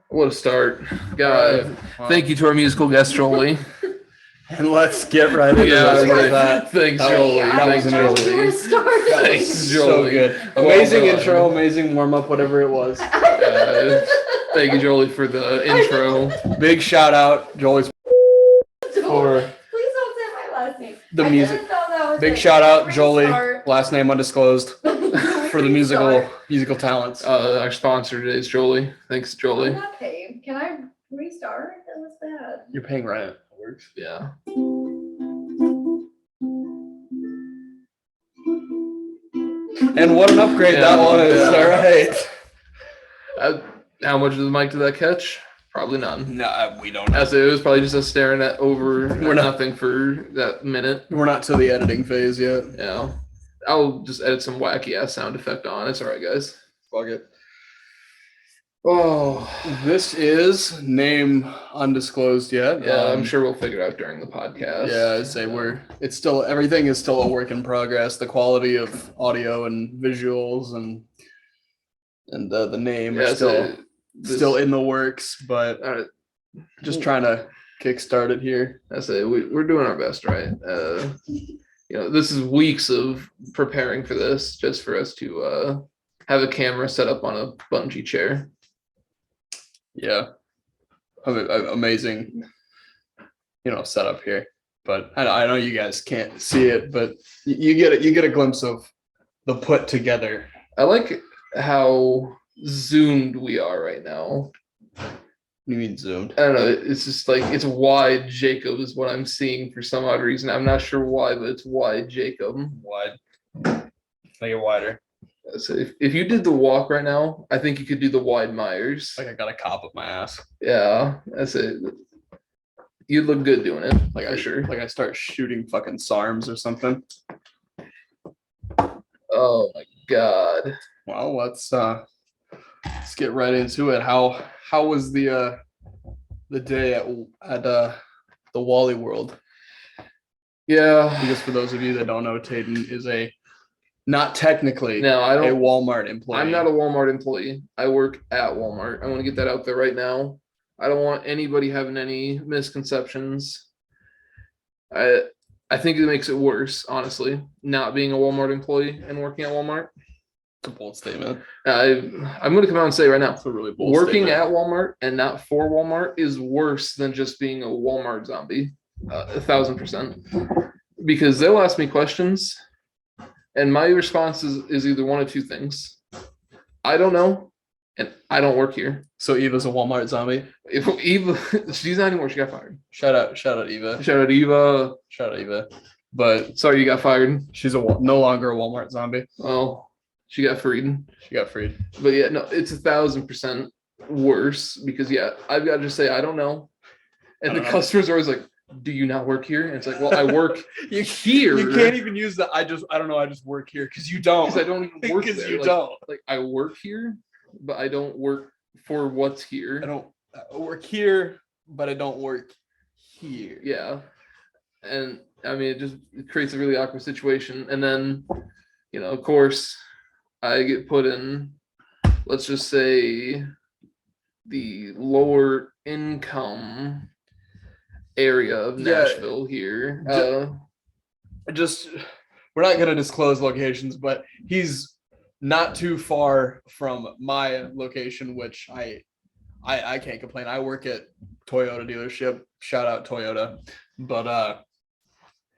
What a start. God, Wow. Thank you to our musical guest, Jolee. And let's get right into this with that. Thanks, That Jolee. was amazing. Thanks, So Jolee. good. Well Amazing done. intro, amazing warm-up, whatever it was. Thank you, Jolee, for the intro. Big shout out, Jolie's for Please don't say my last name. the I music. didn't know that was Big it. shout out, Jolee, Restart. last name undisclosed, for the musical talents. Our sponsor today is Jolee. Thanks, I'm Jolee. not paid. Can I restart? That was bad. You're paying rent. It works. Yeah. And what an upgrade that one is. Yeah. All right. How much of the mic did that catch? Probably none. No, we don't. As it was probably just us staring at over We're not- nothing for that minute. We're not to the editing phase yet. Yeah. I'll just edit some wacky ass sound effect on. It's all right, guys. Fuck it. Oh, this is name undisclosed yet. Yeah, I'm sure we'll figure it out during the podcast. Yeah, I'd say everything is still a work in progress. The quality of audio and visuals and the name are still in the works, but just trying to kickstart it here. I say we're doing our best, right? This is weeks of preparing for this, just for us to have a camera set up on a bungee chair. Yeah, amazing, setup here. But I know you guys can't see it, but you get a glimpse of the put together. I like how zoomed we are right now. You mean zoomed? I don't know. It's just like it's wide Jacob is what I'm seeing for some odd reason. I'm not sure why, but it's wide Jacob. Wide. Make it wider. So if you did the walk right now, I think you could do the wide Myers. Like I got a cop up my ass. Yeah, that's it. You'd look good doing it, for sure. Like I start shooting fucking SARMs or something. Oh my god. Well, let's get right into it. How was the day at the Wally World? Yeah. Because for those of you that don't know, Tayden is not technically a Walmart employee. I'm not a Walmart employee. I work at Walmart. I want to get that out there right now. I don't want anybody having any misconceptions. I think it makes it worse, honestly, not being a Walmart employee and working at Walmart. It's a bold statement. I'm going to come out and say right now, It's a really bold working statement. at Walmart and not for Walmart is worse than just being a Walmart zombie. 1,000%. Because they'll ask me questions, and my response is either one of two things. I don't know, and I don't work here. So Eva's a Walmart zombie. If Eva, she's not anymore. She got fired. Shout out Eva. Shout out Eva. Shout out Eva. But Sorry you got fired. she's no longer a Walmart zombie. Well, she got freed. She got freed. But yeah, no, it's 1,000% worse because I've got to just say I don't know, and the customers are always like, "Do you not work here?" And it's like, "Well, I work here." You can't even use the I don't know. I just work here because you don't. Because I don't even work Because there. you Like, don't. Like I work here, but I don't work for what's here. I don't work here, but I don't work here. Yeah. And I mean, it creates a really awkward situation. And then, of course, I get put in, let's just say, the lower income area of Nashville here. We're not going to disclose locations, but he's not too far from my location, which I can't complain. I work at Toyota dealership. Shout out Toyota. But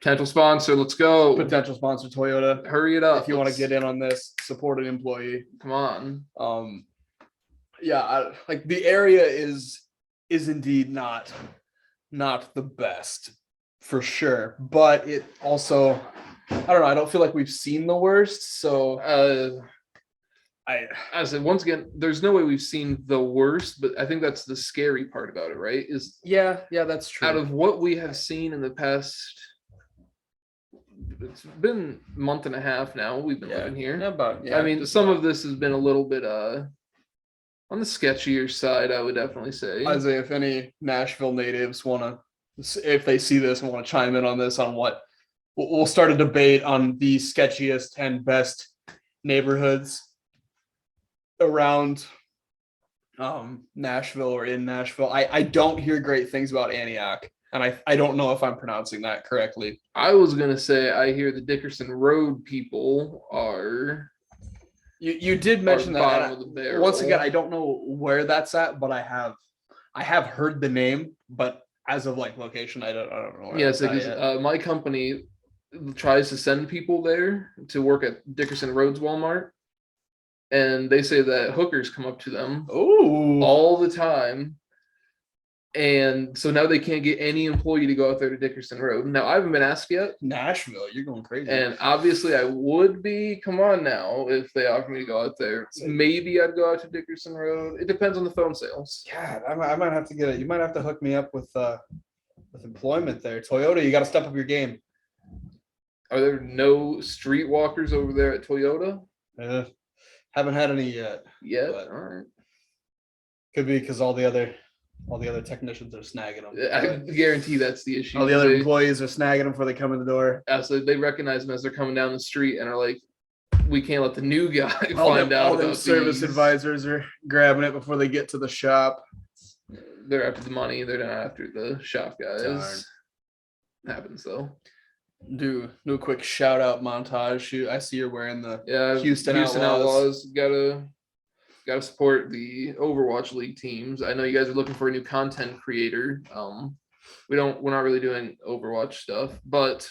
Potential sponsor, let's go. potential sponsor Toyota. Hurry it up. If you want to get in on this, support an employee. Come on. Like the area is indeed not the best for sure, but it also, I don't know, I don't feel like we've seen the worst. So I said, once again, there's no way we've seen the worst, but I think that's the scary part about it, right? Is yeah, that's true. Out of what we have seen in the past, it's been a month and a half now we've been living here. I mean, some of this has been a little bit on the sketchier side, I would definitely say. Isaiah, if any Nashville natives if they see this and want to chime in on this, on what we'll start a debate on the sketchiest and best neighborhoods around Nashville or in Nashville. I don't hear great things about Antioch, and I don't know if I'm pronouncing that correctly. I was gonna say I hear the Dickerson Road people are. You did mention that. Bottom of the barrel. Once again, I don't know where that's at, but I have heard the name, but as of like location, I don't know. Where Yes, that's at because yet. my company tries to send people there to work at Dickerson Roads Walmart, and they say that hookers come up to them Oh, all the time. And so now they can't get any employee to go out there to Dickerson Road. Now I haven't been asked yet, Nashville, you're going crazy. and obviously I would be. Come on now, if they offer me to go out there, maybe I'd go out to Dickerson Road. It depends on the phone sales. God, I might have to get it. You might have to hook me up with employment there. Toyota, you got to step up your game. Are there no streetwalkers over there at Toyota? Haven't had any yet. But, But- all right. Could be because all the other technicians are snagging them. I guarantee that's the issue. All the other employees are snagging them before they come in the door. So they recognize them as they're coming down the street and are like, we can't let the new guy All find out them about service these. advisors are grabbing it before they get to the shop. They're after the money. They're not after the shop guys. Darn. Happens though. Do a quick shout out montage. Shoot, I see you're wearing the Yeah, Houston Outlaws. Gotta support the Overwatch League teams. I know you guys are looking for a new content creator. We're not really doing Overwatch stuff, but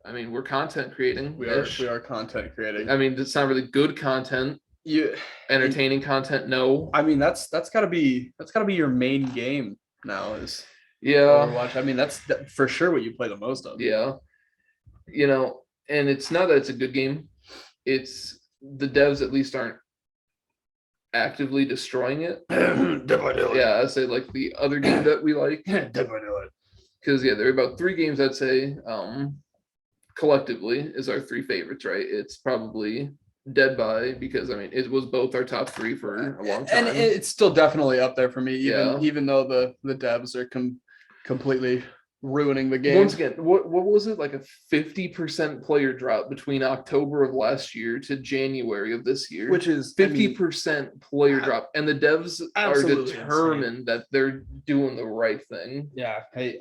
I mean we're content creating. we are content creating. I mean, it's not really good content. Entertaining content, no. I mean that's gotta be your main game now is Yeah. Overwatch. I mean that's for sure what you play the most of. Yeah. And it's not that it's a good game. It's the devs at least aren't actively destroying it. Yeah, I say like the other game that we like. Because there are about 3 games I'd say collectively is our 3 favorites, right? It's probably Dead by, because I mean it was both our top 3 for a long time. And it's still definitely up there for me, Yeah. even though the devs are completely ruining the game. Once again, what was it, like a 50% player drop between October of last year to January of this year, Which is 50% player drop, and the devs are absolutely determined that they're doing the right thing. Yeah. Hey,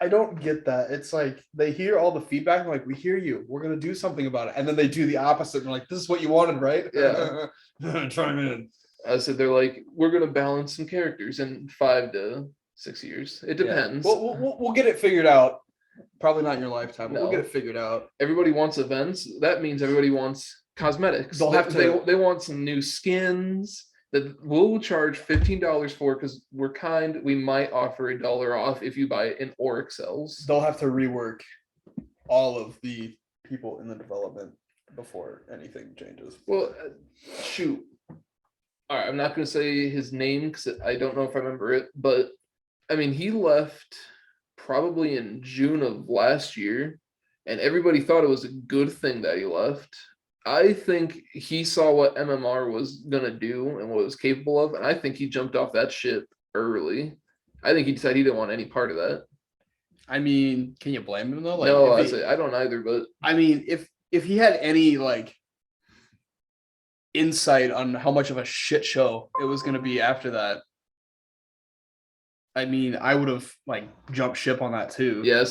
I don't get that. It's like they hear all the feedback, like we hear you, we're gonna do something about it, and then they do the opposite. And they're like, this is what you wanted, right? Yeah. Chime in. I said they're like, we're gonna balance some characters in 5 to 6 years. It depends. Yeah. We'll get it figured out. Probably not in your lifetime, but No. we'll get it figured out. Everybody wants events. That means everybody wants cosmetics. They want some new skins that we'll charge $15 for, because we're kind. We might offer $1 off if you buy it in Oryx cells. They'll have to rework all of the people in the development before anything changes. Well, shoot. All right, I'm not going to say his name because I don't know if I remember it, but I mean, he left probably in June of last year, and everybody thought it was a good thing that he left. I think he saw what MMR was going to do and what it was capable of, and I think he jumped off that ship early. I think he decided he didn't want any part of that. I mean, can you blame him though? Like, No, I don't either, but I mean, if he had any like insight on how much of a shit show it was going to be after that, I mean, I would have like jumped ship on that too. yeah,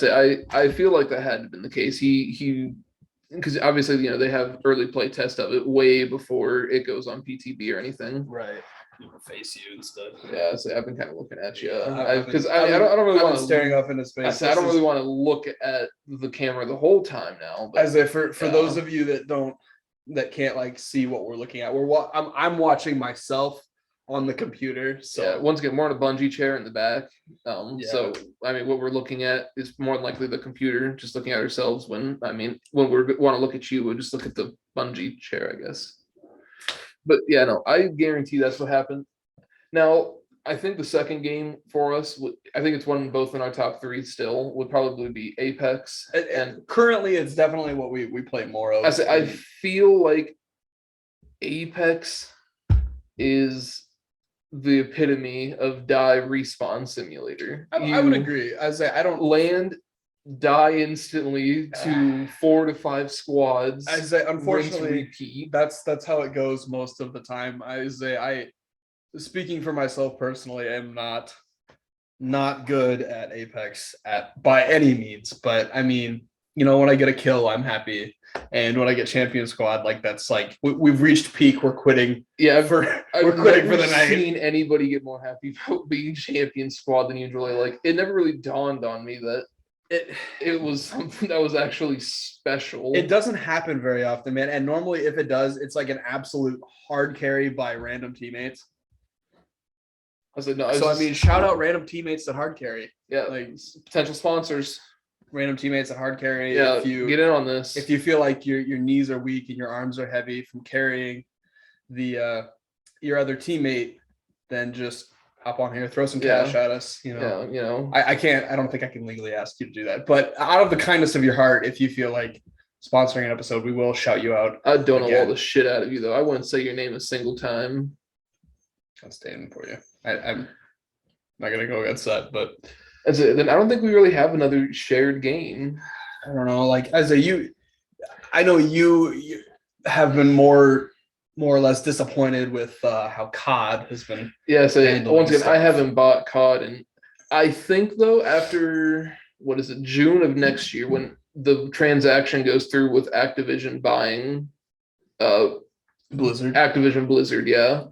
I feel like that had been the case. He because obviously they have early play test of it way before it goes on PTB or anything. Right. Face you and stuff. Yeah, so I've been kind of looking at you I've because been- I don't really I've want been to staring off into space. I don't really want to look at the camera the whole time now. But As if for yeah. those of you that can't like see what we're looking at, I'm watching myself on the computer. So yeah, once again, we're on a bungee chair in the back. Yeah. So I mean, what we're looking at is more than likely the computer. Just looking at ourselves when we want to look at you, we'll just look at the bungee chair, I guess. But yeah, no, I guarantee that's what happened. Now, I think the second game for us, I think it's one both in our top 3 still, would probably be Apex. and currently it's definitely what we play more of. I feel like Apex is the epitome of die respawn simulator. I would agree. I don't land, die instantly to 4 to 5 squads. unfortunately rinse, repeat. that's how it goes most of the time. speaking for myself personally, I'm not good at Apex by any means, but I mean, when I get a kill, I'm happy, and when I get champion squad, like that's like we've reached peak. We're quitting. Yeah, we're quitting for the night. I've seen anybody get more happy about being champion squad than usually. Like it never really dawned on me that it was something that was actually special. It doesn't happen very often, man. And normally, if it does, it's like an absolute hard carry by random teammates. I said no. So I mean, shout out random teammates that hard carry. Yeah, like potential sponsors. Random teammates that hard carry. Yeah, if you get in on this. If you feel like your knees are weak and your arms are heavy from carrying your other teammate, then just hop on here, throw some cash at us. I don't think I can legally ask you to do that, but out of the kindness of your heart, if you feel like sponsoring an episode, we will shout you out. I don't know all the shit out of you though. I wouldn't say your name a single time. I'll stand for you. I'm not gonna go against that, but then I don't think we really have another shared game. I don't know. Like I know you have been more or less disappointed with how COD has been. Yeah, so once again, I haven't bought COD, and I think though after June of next year when the transaction goes through with Activision buying Activision Blizzard, yeah.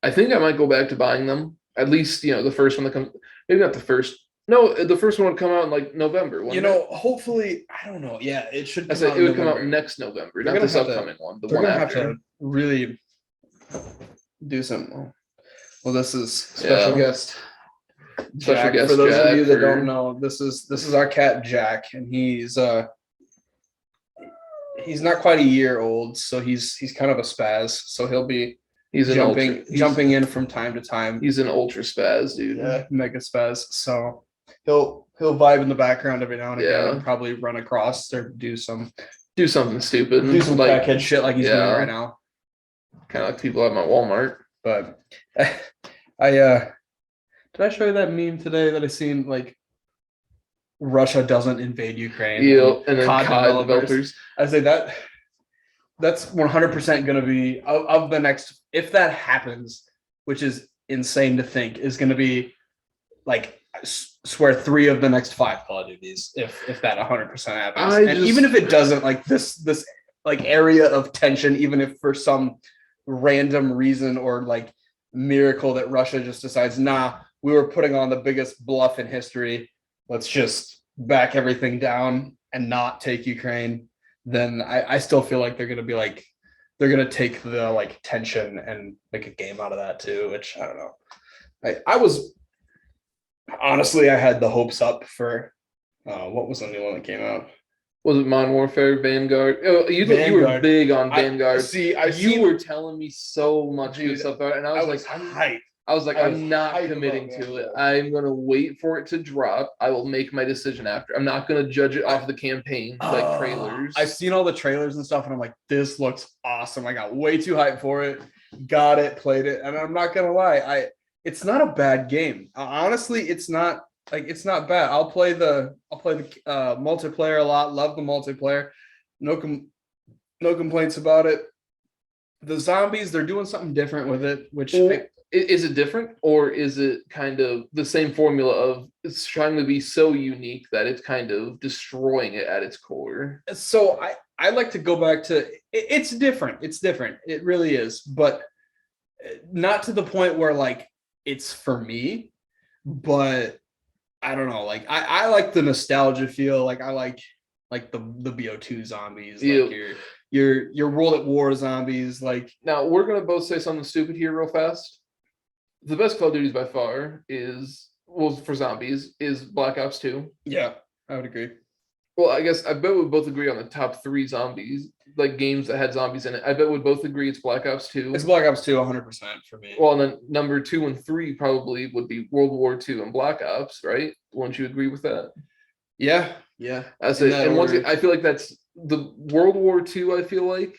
I think I might go back to buying them. At least, the first one that comes, maybe not the first. No, the first one would come out in like November. Hopefully, I don't know. Yeah, it should. It would come out next November, not this upcoming one. The one after. Have to really do something. Well, this is special guest. Jack, for those of you that don't know, this is our cat Jack, and he's not quite a year old, so he's kind of a spaz. So he'll be. He's jumping in from time to time. He's an ultra spaz, dude. Yeah, mega spaz. So he'll vibe in the background every now and again and probably run across or do something stupid. Do some crackhead shit like he's doing right now. Kind of like people at my Walmart. But did I show you that meme today that I seen like Russia doesn't invade Ukraine? Yeah, and then COD developers. I say that's 100% going to be of the next, if that happens, which is insane to think, is going to be like, I swear 3 of the next 5 Call of Duties, if that 100% happens. Even if it doesn't, like this like area of tension, even if for some random reason or like miracle that Russia just decides, nah, we were putting on the biggest bluff in history, let's just back everything down and not take Ukraine. Then I still feel like they're gonna take the like tension and make a game out of that too, which I don't know. I was honestly I had the hopes up for what was the new one that came out? Was it Modern Warfare, Vanguard? Oh, you were big on Vanguard. You were telling me so much good stuff about it, and I was hyped. I'm not committing to it. I'm going to wait for it to drop. I will make my decision after. I'm not going to judge it off the campaign, like trailers. I've seen all the trailers and stuff, and I'm like, this looks awesome. I got way too hyped for it. Got it, played it, and I'm not going to lie. It's not a bad game. Honestly, it's not bad. I'll play the multiplayer a lot. Love the multiplayer. No complaints about it. The zombies, they're doing something different with it, which... Is it different, or is it kind of the same formula of it's trying to be so unique that it's kind of destroying it at its core? So I like to go back to it's different. It's different. It really is, but not to the point where like it's for me. But I don't know. Like I like the nostalgia feel. Like I like the BO2 zombies. Yeah. Like your World at War zombies. Like now we're gonna both say something stupid here real fast. The best Call of Duties by far for zombies is Black Ops 2. Yeah, I would agree. Well, I guess I bet we both agree on the top 3 zombies, like games that had zombies in it. I bet we both agree it's Black Ops 2. It's Black Ops 2 100% for me. Well, and then number 2 and 3 probably would be World War II and Black Ops, right? Wouldn't you agree with that? Yeah. That's it. And once again, I feel like that's the World War II, I feel like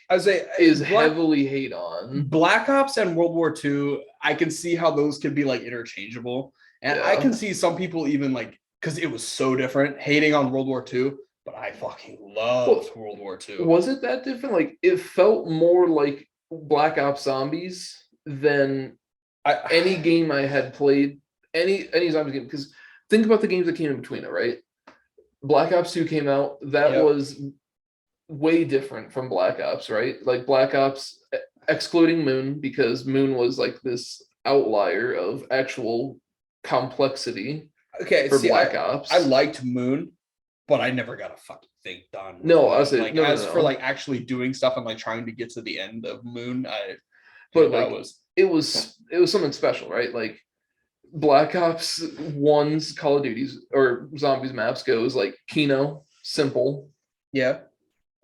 is heavily hate on. Black Ops and World War II, I can see how those could be like interchangeable. And I can see some people even like, because it was so different, hating on World War II, but I fucking loved World War II. Was it that different? Like it felt more like Black Ops Zombies than any game I had played, any zombie game, because think about the games that came in between it, right? Black Ops 2 came out. That was way different from Black Ops, right? Like Black Ops, excluding Moon, because Moon was like this outlier of actual complexity. Okay, for Black Ops. I liked Moon, but I never got a fucking thing done. No, I was like for like actually doing stuff and like trying to get to the end of Moon, it was something special, right? Like Black Ops 1's Call of Duty's or Zombies maps goes like Kino, simple. Yeah.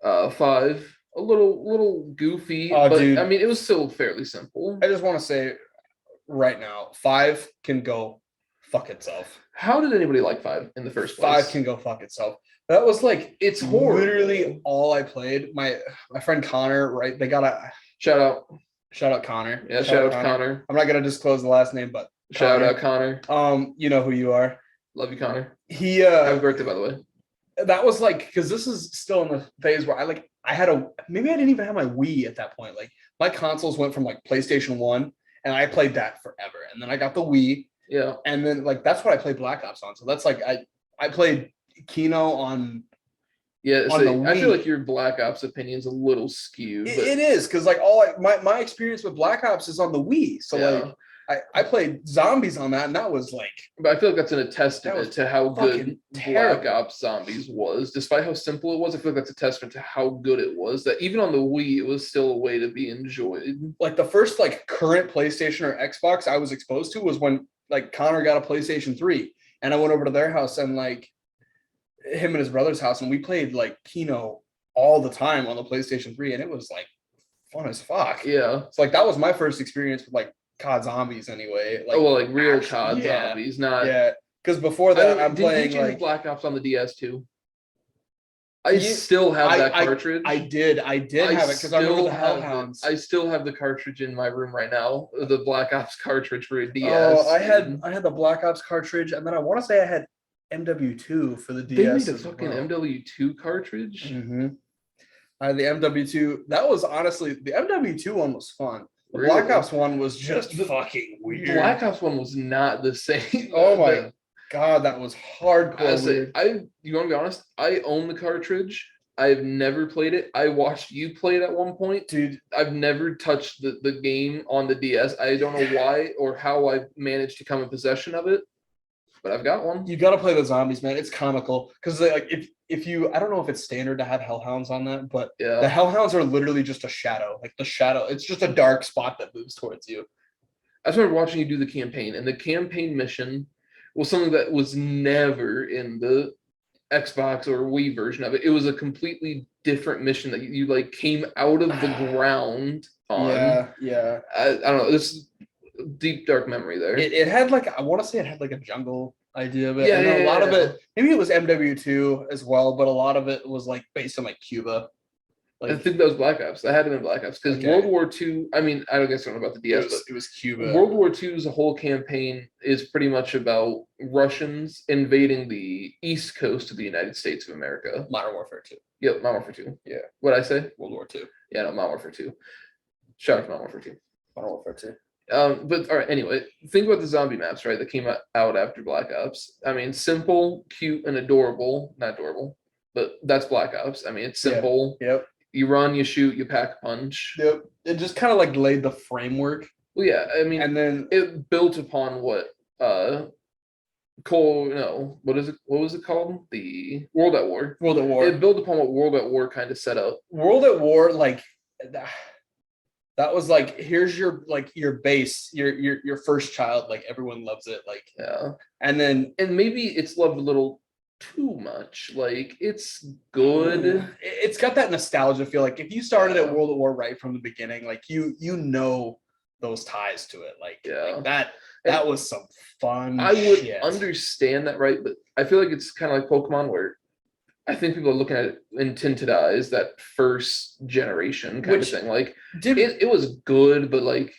5, a little goofy, but dude, I mean, it was still fairly simple. I just want to say right now, 5 can go fuck itself. How did anybody like 5 in the first place? 5 can go fuck itself. That was like, it's horrible. Literally all I played. My friend Connor, right? They got a shout out Connor. Yeah, shout out Connor. I'm not gonna disclose the last name, but shout out Connor. You know who you are. Love you, Connor. He happy birthday, by the way. That was like, because this is still in the phase where I had maybe I didn't even have my Wii at that point. Like my consoles went from like PlayStation 1 and I played that forever. And then I got the Wii. Yeah. And then like that's what I played Black Ops on. So that's like I played Kino on. Yeah, so I feel like your Black Ops opinion's a little skewed. It is, because like my experience with Black Ops is on the Wii. So like I played Zombies on that, and that was like. But I feel like that's a testament to how good Black Ops Zombies was. Despite how simple it was, I feel like that's a testament to how good it was. That even on the Wii, it was still a way to be enjoyed. Like the first like current PlayStation or Xbox I was exposed to was when like Connor got a PlayStation 3, and I went over to their house and like him and his brother's house, and we played like Kino all the time on the PlayStation 3, and it was like fun as fuck. Yeah. So like that was my first experience with like COD Zombies anyway. Like, like real COD Zombies, not because before that I'm playing did you like Black Ops on the DS too. I still have that cartridge. I did have it because I remember the Hellhounds. I still have the cartridge in my room right now. The Black Ops cartridge for a DS. Oh, I had the Black Ops cartridge, and then I want to say I had MW2 for the DS. They made a fucking MW2 cartridge. Mm-hmm. I had the MW2. That was honestly the MW2 one was fun. The Really? Black Ops one was just fucking weird. Black Ops one was not the same. Oh my god, that was hardcore weird. You want to be honest? I own the cartridge. I've never played it. I watched you play it at one point. Dude, I've never touched the game on the DS. I don't know why or how I managed to come in possession of it, but I've got one. You got to play the Zombies, man. It's comical because like if you, I don't know if it's standard to have Hellhounds on that, but the Hellhounds are literally just a shadow. Like the shadow, it's just a dark spot that moves towards you. I started watching you do the campaign, and the campaign mission was something that was never in the Xbox or Wii version of it. It was a completely different mission that you like came out of the ground on. Yeah. I don't know. This is deep dark memory there. It had like, I want to say it had like a jungle idea of it. Yeah, and a lot of it, maybe it was MW2 as well, but a lot of it was like based on like Cuba. Like, I think that was Black Ops. That had to be Black Ops because World War II. I mean, I don't guess I don't know about the DS, but it was Cuba. World War II's whole campaign is pretty much about Russians invading the east coast of the United States of America. Modern Warfare 2. Yep, Modern Warfare 2. Yeah. What'd I say? World War II. Yeah, no, Modern Warfare 2. Shout out to Modern Warfare 2. Modern Warfare 2. But all right, anyway, think about the zombie maps, right? That came out after Black Ops. I mean, simple, cute, and adorable. Not adorable, but that's Black Ops. I mean, it's simple. Yep. You run, you shoot, you pack a punch. Yep. It just kind of like laid the framework. Well, yeah, I mean, and then it built upon what what was it called? The World at War. World at War. It built upon what World at War kind of set up. World at War, like that was like, here's your base, your first child, like everyone loves it, like and maybe it's loved a little too much. Like it's good. It's got that nostalgia feel. Like if you started at World at War right from the beginning, like you know those ties to it. Like, like that was some fun. I would understand that, right? But I feel like it's kind of like Pokemon, where I think people are looking at it in tinted eyes, that first generation kind of thing. Like it was good, but like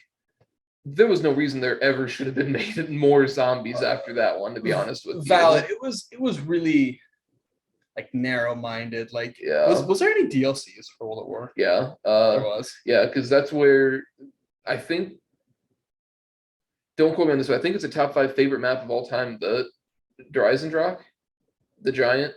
there was no reason there ever should have been made more zombies after that one, to be honest with you. Valid. It was really like narrow-minded. Like was there any DLCs for World at War? Yeah. There was. Yeah, because that's where I think don't quote me on this, but I think it's a top 5 favorite map of all time. The Dryzendrach, the giant.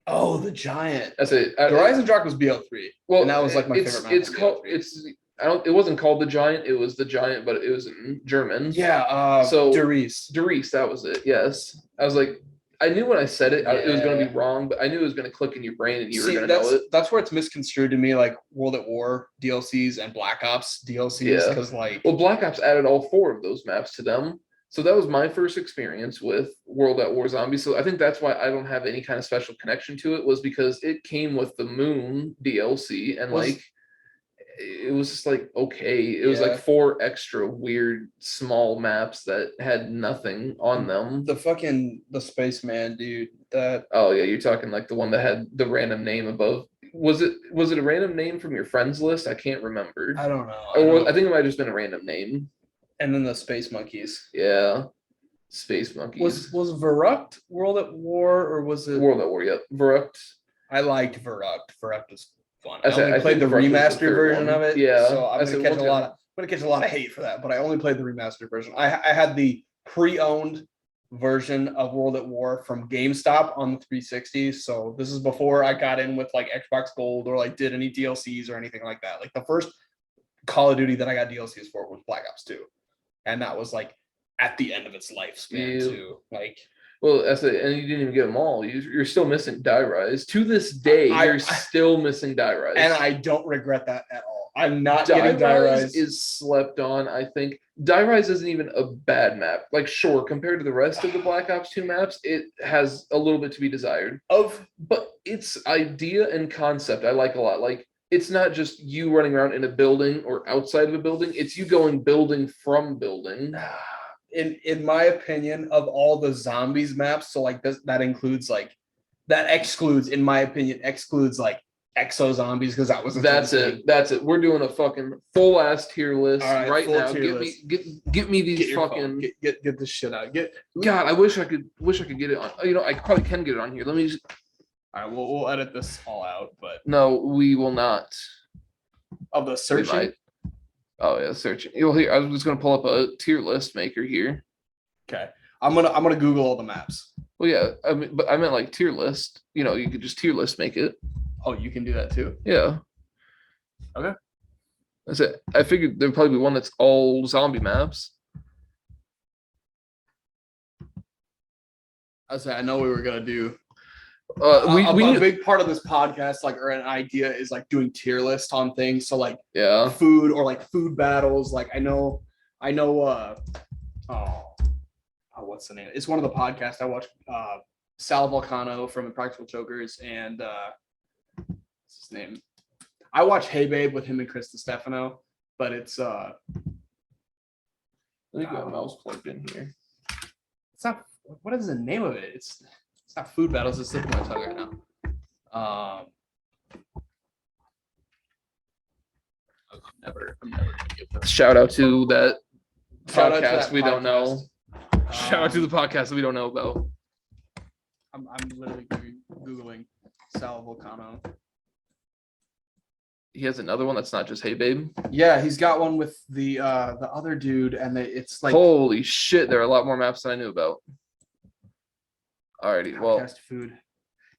Oh, the giant. That's it. Dryzendrach was BO3. Well, and that was like my favorite map. It's called. It's. I don't. It wasn't called the giant. It was the giant, but it was in German. Yeah. So Derice. That was it. Yes. I was like, I knew when I said it, it was going to be Yeah. wrong, but I knew it was going to click in your brain and you were See, going to know it. that's where it's misconstrued to me, like World at War DLCs and Black Ops DLCs, Yeah. because like, Well, Black Ops added all 4 of those maps to them. So that was my first experience with World at War Zombies. So I think that's why I don't have any kind of special connection to it, was because it came with the Moon DLC and like it was just like okay. It was like 4 extra weird small maps that had nothing on them. the spaceman dude. That Oh yeah, you're talking like the one that had the random name above. Was it a random name from your friends list? I can't remember. I don't know. I think it might have just been a random name. And then the space monkeys. Yeah. Space monkeys. Was Verrucht World at War, or was it World at War? Yep. Verrucht. I liked Verrucht. Verrucht was fun. I only played the Verrucht was the remastered third version one. of it. Yeah. So I'm gonna catch a lot of hate for that, but I only played the remastered version. I had the pre-owned version of World at War from GameStop on the 360. So this is before I got in with like Xbox Gold or like did any DLCs or anything like that. Like the first Call of Duty that I got DLCs for was Black Ops 2. And that was like at the end of its lifespan too. Like, well, that's it. And you didn't even get them all. You're still missing Die Rise. To this day, you're still missing Die Rise. And I don't regret that at all. I'm not Die getting Die Rise. Rise is slept on, I think. Die Rise isn't even a bad map. Like, sure, compared to the rest of the Black Ops 2 maps, it has a little bit to be desired. But its idea and concept I like a lot. Like, it's not just you running around in a building or outside of a building. It's you going building from building. In my opinion, of all the zombies maps, so like that excludes like exo zombies, because that was that's it. We're doing a fucking full ass tier list right now. Get me these fucking get this shit out. God, I wish I could get it on. You know, I probably can get it on here. Let me just. All right, we'll edit this all out, but no, we will not. Of the searching. Oh yeah, searching. You'll hear. I was just gonna pull up a tier list maker here. Okay, I'm gonna Google all the maps. Well, yeah, I mean, but I meant like tier list. You know, you could just tier list make it. Oh, you can do that too. Yeah. Okay. That's it. I figured there'd probably be one that's all zombie maps. I know we were gonna do. A big part of this podcast, like, or an idea, is like doing tier lists on things. So like, yeah, food or like food battles. Like I know. What's the name? It's one of the podcasts I watch. Sal Volcano from Impractical Jokers and what's his name? I watch Hey Babe with him and Chris DiStefano, but it's I think my mouse plugged in here. It's not. What is the name of it? It's not food battles. It's slipping my tongue right now. I'm never gonna give that. Shout out to that podcast we don't know. podcast. Shout out to the podcast that we don't know about. I'm literally Googling Sal Volcano. He has another one that's not just Hey Babe. Yeah, he's got one with the other dude, and it's like, holy shit, there are a lot more maps than I knew about. Alrighty, well, podcast food,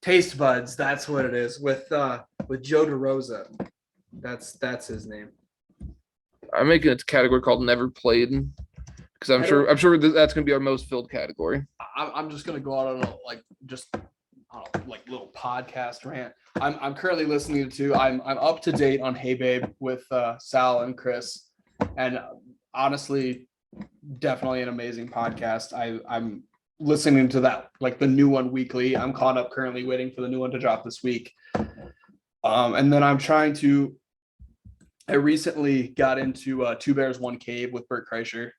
Taste Buds. That's what it is with Joe DeRosa. That's his name. I'm making a category called Never Played because I'm sure that's gonna be our most filled category. I'm just gonna go out on a little podcast rant. I'm currently listening to. I'm up to date on Hey Babe with Sal and Chris, and honestly, definitely an amazing podcast. I'm listening to that, like the new one weekly. I'm caught up currently, waiting for the new one to drop this week. And then I recently got into Two Bears One Cave with Bert Kreischer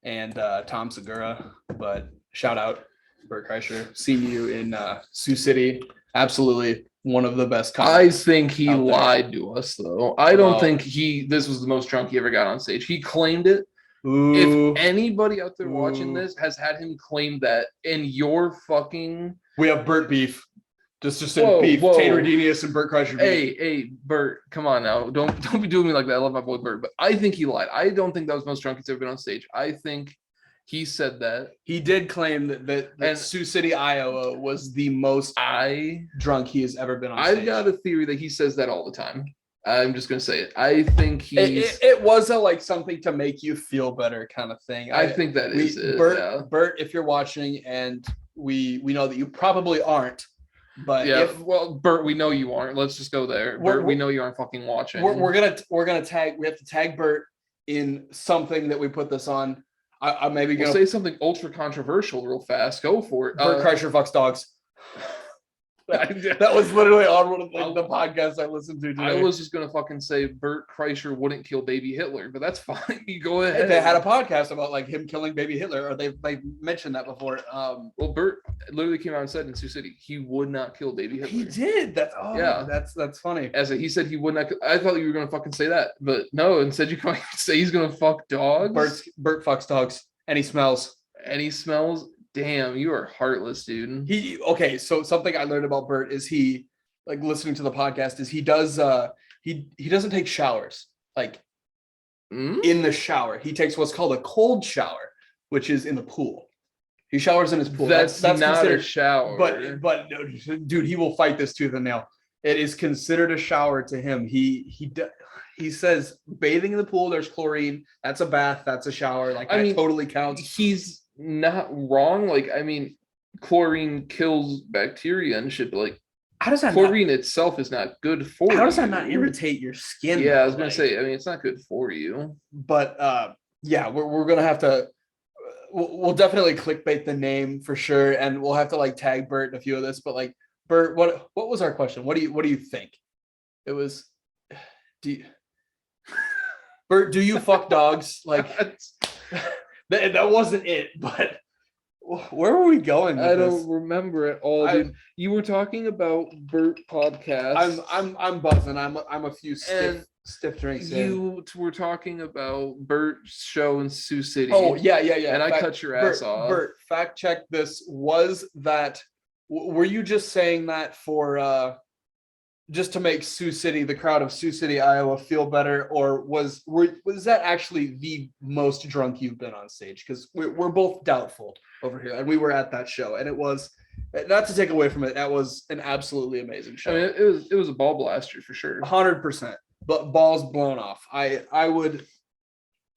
and Tom Segura, but shout out Bert Kreischer. Seen you in Sioux City. Absolutely one of the best I think he lied to us though. I don't think this was the most drunk he ever got on stage. He claimed it. Ooh. If anybody out there watching this has had him claim that, and you're fucking, we have Bert beef. Just beef. Tayden Redenius and Bert Kreischer beef. Hey, Bert, come on now. Don't be doing me like that. I love my boy Bert, but I think he lied. I don't think that was the most drunk he's ever been on stage. I think He said that. He did claim that And- Sioux City, Iowa was the most drunk he has ever been on stage. I've got a theory that he says that all the time. I'm just gonna say it. I think he's. It was a like something to make you feel better kind of thing. I think that is it. Bert, Yeah. Bert, if you're watching, and we know that you probably aren't, but Yeah. Well, Bert, we know you aren't. Let's just go there. Bert, we know you aren't fucking watching. We're gonna tag. We have to tag Bert in something that we put this on. I'm maybe gonna say something ultra controversial real fast. Go for it. Bert Kreischer fucks dogs. That was literally on one of the podcasts I listened to today. I was just gonna fucking say Bert Kreischer wouldn't kill baby Hitler, but that's fine. You go ahead. They had a podcast about like him killing baby Hitler, or they mentioned that before. Well, Bert literally came out and said in Sioux City he would not kill baby Hitler. He did. That's funny. He said he would not. I thought you were gonna fucking say that, but no. Instead, you can say he's gonna fuck dogs. Bert fucks dogs, and he smells. Damn, you are heartless, dude. Okay, so something I learned about Bert is he, like listening to the podcast, is he does he doesn't take showers like in the shower. He takes what's called a cold shower, which is in the pool. He showers in his pool. That's not a shower. But dude, he will fight this tooth and nail. It is considered a shower to him. He says bathing in the pool, there's chlorine. That's a bath. That's a shower. Like that totally counts. He's not wrong. Like, I mean, chlorine kills bacteria and shit, but like, how does that chlorine itself is not good for you? How does that not irritate your skin? Yeah, I was gonna say, I mean, it's not good for you. But yeah, we're gonna have to. We'll definitely clickbait the name for sure, and we'll have to like tag Bert in a few of this. But like, Bert, what was our question? What do you think? It was, Bert, do you fuck dogs? Like. That wasn't it, but where were we going with I don't remember at all, dude. You were talking about Bert podcast. I'm buzzing. I'm a few stiff drinks you were talking about Bert's show in Sioux City. Oh yeah. And I cut your ass off. Bert, fact check this. Was that? Were you just saying that for just to make Sioux City, the crowd of Sioux City, Iowa, feel better, or was that actually the most drunk you've been on stage? Because we're both doubtful over here, and we were at that show, and it was, not to take away from it, that was an absolutely amazing show. I mean, it was a ball blaster for sure, 100%. But balls blown off. I want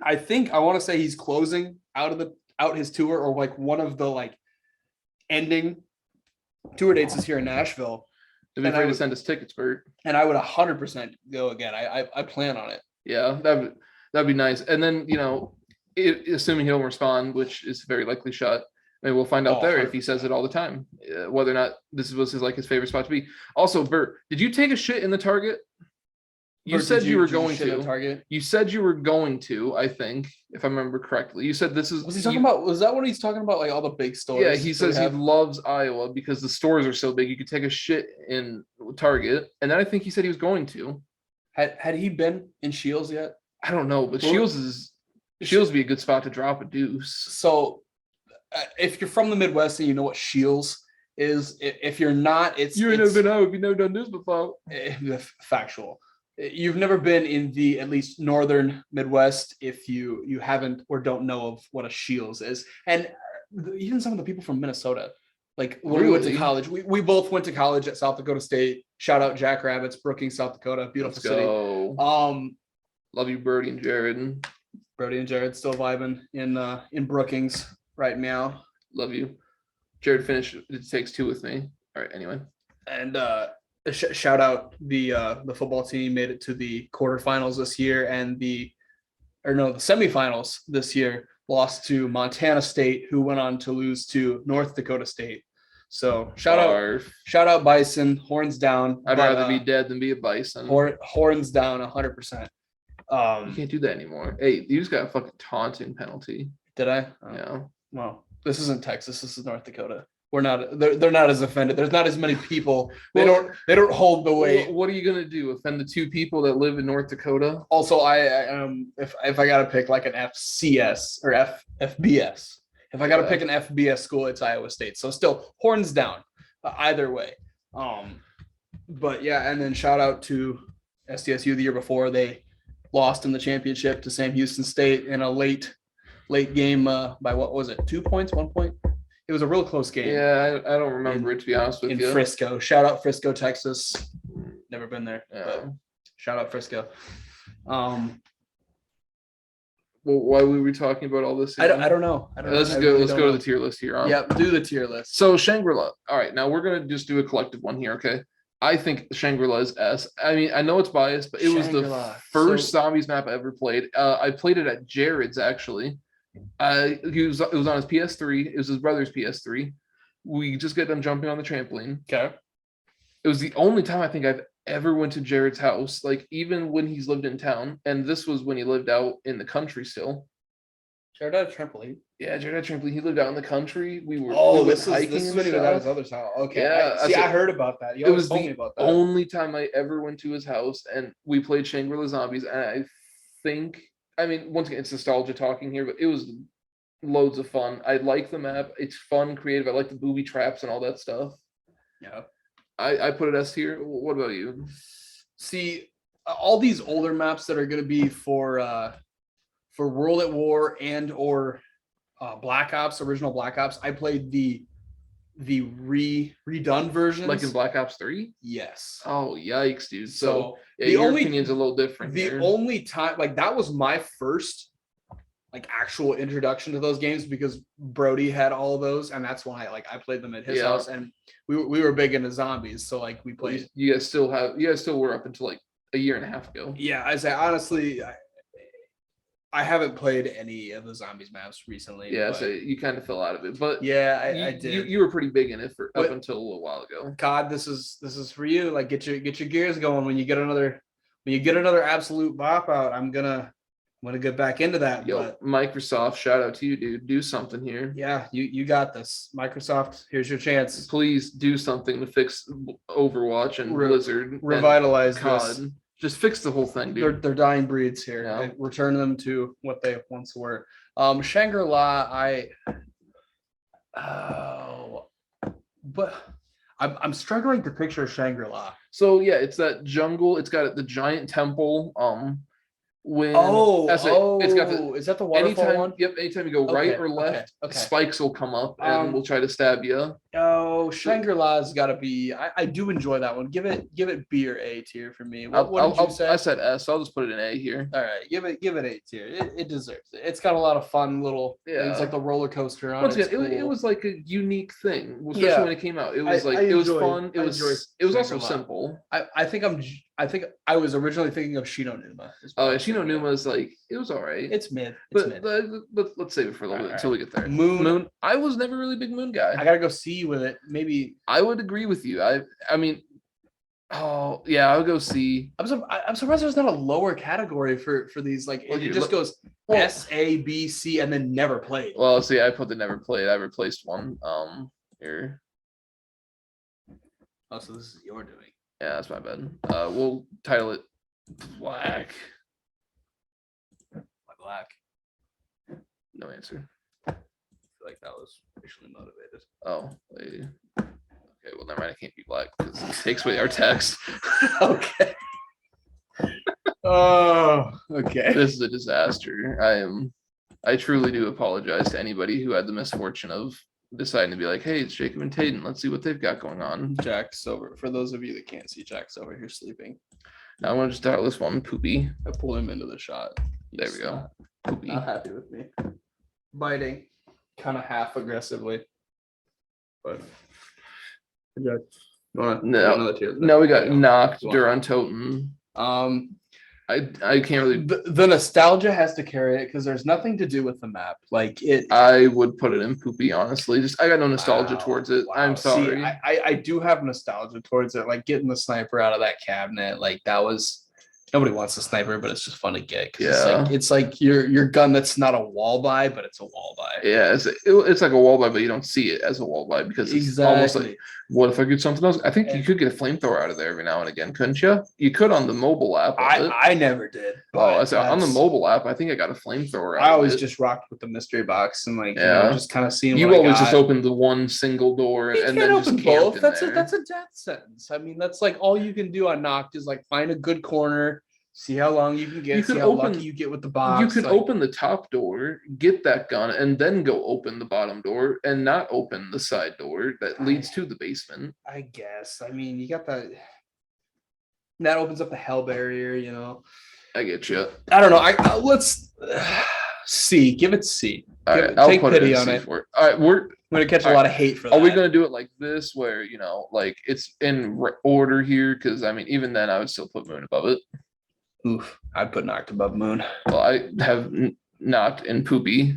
to say he's closing out his tour, or like one of the like ending tour dates is here in Nashville. To be free to send us tickets, Bert. And I would 100% go again. I plan on it. Yeah, that'd be nice. And then, you know, assuming he'll respond, which is a very likely shot, maybe we'll find out there 100%. If he says it all the time, whether or not this was his favorite spot to be. Also, Bert, did you take a shit in the Target? You said you were going to. Target? You said you were going to, I think, if I remember correctly. You said this is. Was he talking about? Was that what he's talking about? Like all the big stores? Yeah, he says he loves Iowa because the stores are so big. You could take a shit in Target, and then I think he said he was going to. Had he been in Shields yet? I don't know, but Shields would be a good spot to drop a deuce. So, if you're from the Midwest and you know what Shields is, if you're not, you've never been out. You've never done this before. Factual. You've never been in the at least northern Midwest if you haven't or don't know of what a Shields is. And even some of the people from Minnesota, like when we went to college, we both went to college at South Dakota State. Shout out Jackrabbits, Brookings, South Dakota, beautiful city. Love you, Brody and Jared. Brody and Jared still vibing in Brookings right now. Love you. Jared finished It Takes Two with me. All right, anyway. And shout out the football team made it to the quarterfinals this year, and the semifinals this year. Lost to Montana State, who went on to lose to North Dakota State. So shout out Bison, horns down. I'd rather be dead than be a Bison. Horns down 100%. You can't do that anymore. Hey, you just got a fucking taunting penalty. Did I? Yeah. Well, this isn't Texas. This is North Dakota. They're not as offended. There's not as many people. They don't hold the weight. What are you gonna do? Offend the two people that live in North Dakota? Also, if I gotta pick like an FCS or FBS, if I gotta pick an FBS school, it's Iowa State. So still horns down, either way. But yeah, and then shout out to SDSU the year before. They lost in the championship to Sam Houston State in a late late game by what was it? 2 points, 1 point? It was a real close game. Yeah, I don't remember it, to be honest with in you. Frisco. Shout out Frisco, Texas. Never been there, Yeah. but shout out Frisco. Well, why were we talking about all this? I don't know. Let's go to the tier list here. Yep, do the tier list. So Shangri-La. All right, now we're gonna just do a collective one here, okay? I think Shangri-La is S. I mean, I know it's biased, but it was the first zombies map I ever played. I played it at Jared's actually. It was on his PS3. It was his brother's PS3. We just got done jumping on the trampoline. Okay. It was the only time I think I've ever went to Jared's house, like even when he's lived in town. And this was when he lived out in the country still. Jared had a trampoline. Yeah, Jared had a trampoline. He lived out in the country. We were this hiking is when he was at his other's house. Okay. Yeah, I heard about that. You it was told the me about that. only time I ever went to his house, and we played Shangri-La Zombies. And I think, I mean, once again, it's nostalgia talking here, but it was loads of fun. I like the map. It's fun, creative. I like the booby traps and all that stuff. Yeah. I put it S tier. What about you? See, all these older maps that are going to be for World at War and or Black Ops, original Black Ops. I played the redone versions. Like in Black Ops 3? Yes. Oh, yikes, dude. So yeah, your opinion's a little different. The only time, like, that was my first like actual introduction to those games because Brody had all of those, and that's why I played them at his house, and we were big into zombies, so like we played. You guys still were up until like a year and a half ago. Yeah, I say honestly, I haven't played any of the zombies maps recently. Yeah, so you kind of fell out of it, but yeah, I did. You were pretty big in it up until a little while ago. COD, this is for you. Like, get your gears going when you get another absolute bop out. I'm gonna get back into that. Yo, but Microsoft, shout out to you, dude. Do something here. Yeah, you got this. Microsoft, here's your chance. Please do something to fix Overwatch and Blizzard. Revitalize COD. this. Just fix the whole thing, dude. They're dying breeds here. Yeah. Return them to what they once were. Shangri-La, but I'm struggling to picture Shangri-La. So yeah, it's that jungle. It's got the giant temple. When it's got the, is that the waterfall one? Yep, anytime you go right or left, spikes will come up and will try to stab you. Oh, Shangri-La's got to be. I do enjoy that one. Give it B or A tier for me. What did you say? I said S. So I'll just put it in A here. All right, give it A tier. It deserves it. It's got a lot of fun little things like the roller coaster on Once it. Again, it was like a unique thing, especially when it came out. It was it was fun. It was also simple. I think I was originally thinking of Shino Numa. Shino Numa is like, it was all right. It's mid. But let's save it for a little bit until we get there. Moon. I was never really a big Moon guy. I gotta go C with it. Maybe I would agree with you. I mean, oh yeah, I would go C. I'm surprised there's not a lower category for these. Like it just goes S, A, B, C, and then never played. Well, see, I put the never played. I replaced one. Here. Oh, so this is your doing. Yeah, that's my bad. We'll title it Black. Black. No answer. I feel like that was racially motivated. Oh, wait. Okay, well, never mind. I can't be black because it takes away our text. Okay. Oh, okay. This is a disaster. I truly do apologize to anybody who had the misfortune of deciding to be like, hey, it's Jacob and Tayden. Let's see what they've got going on. Jack's over. For those of you that can't see, Jack's over here sleeping. Now I want to just title this one Poopy. I pull him into the shot. There we go. Poopy. Not happy with me. Biting, kind of half aggressively. But no, we got knocked Durantoten. I can't really. The nostalgia has to carry it because there's nothing to do with the map. Like it, I would put it in Poopy. Honestly, just I got no nostalgia towards it. Wow. I'm sorry. See, I do have nostalgia towards it. Like getting the sniper out of that cabinet. Like that was. Nobody wants a sniper, but it's just fun to get. Yeah, it's like your gun that's not a wall buy, but it's a wall buy. Yeah, it's like a wall buy, but you don't see it as a wall buy because it's almost like, what if I get something else? I think you could get a flamethrower out of there every now and again, couldn't you? You could on the mobile app. I never did. Oh, I said on the mobile app, I think I got a flamethrower. I always just rocked with the mystery box and like just kind of seeing. You always just opened the one single door and then just camped in there. That's a death sentence. I mean, that's like all you can do on Noct is like find a good corner. See how long you can get. You See could how open- lucky you get with the box. You could like, open the top door, get that gun, and then go open the bottom door and not open the side door that leads to the basement. I guess. I mean, you got that. That opens up the hell barrier, you know. I get you. I don't know. Let's C. Give it C. All Give right, it- I'll take put pity it in on C it. for it. All right, I'm gonna catch a All lot of hate for that. are we gonna do it like this, where like it's in order here? Because I mean, even then, I would still put Moon above it. Oof. I'd put knocked above Moon. Well, I have knocked in Poopy,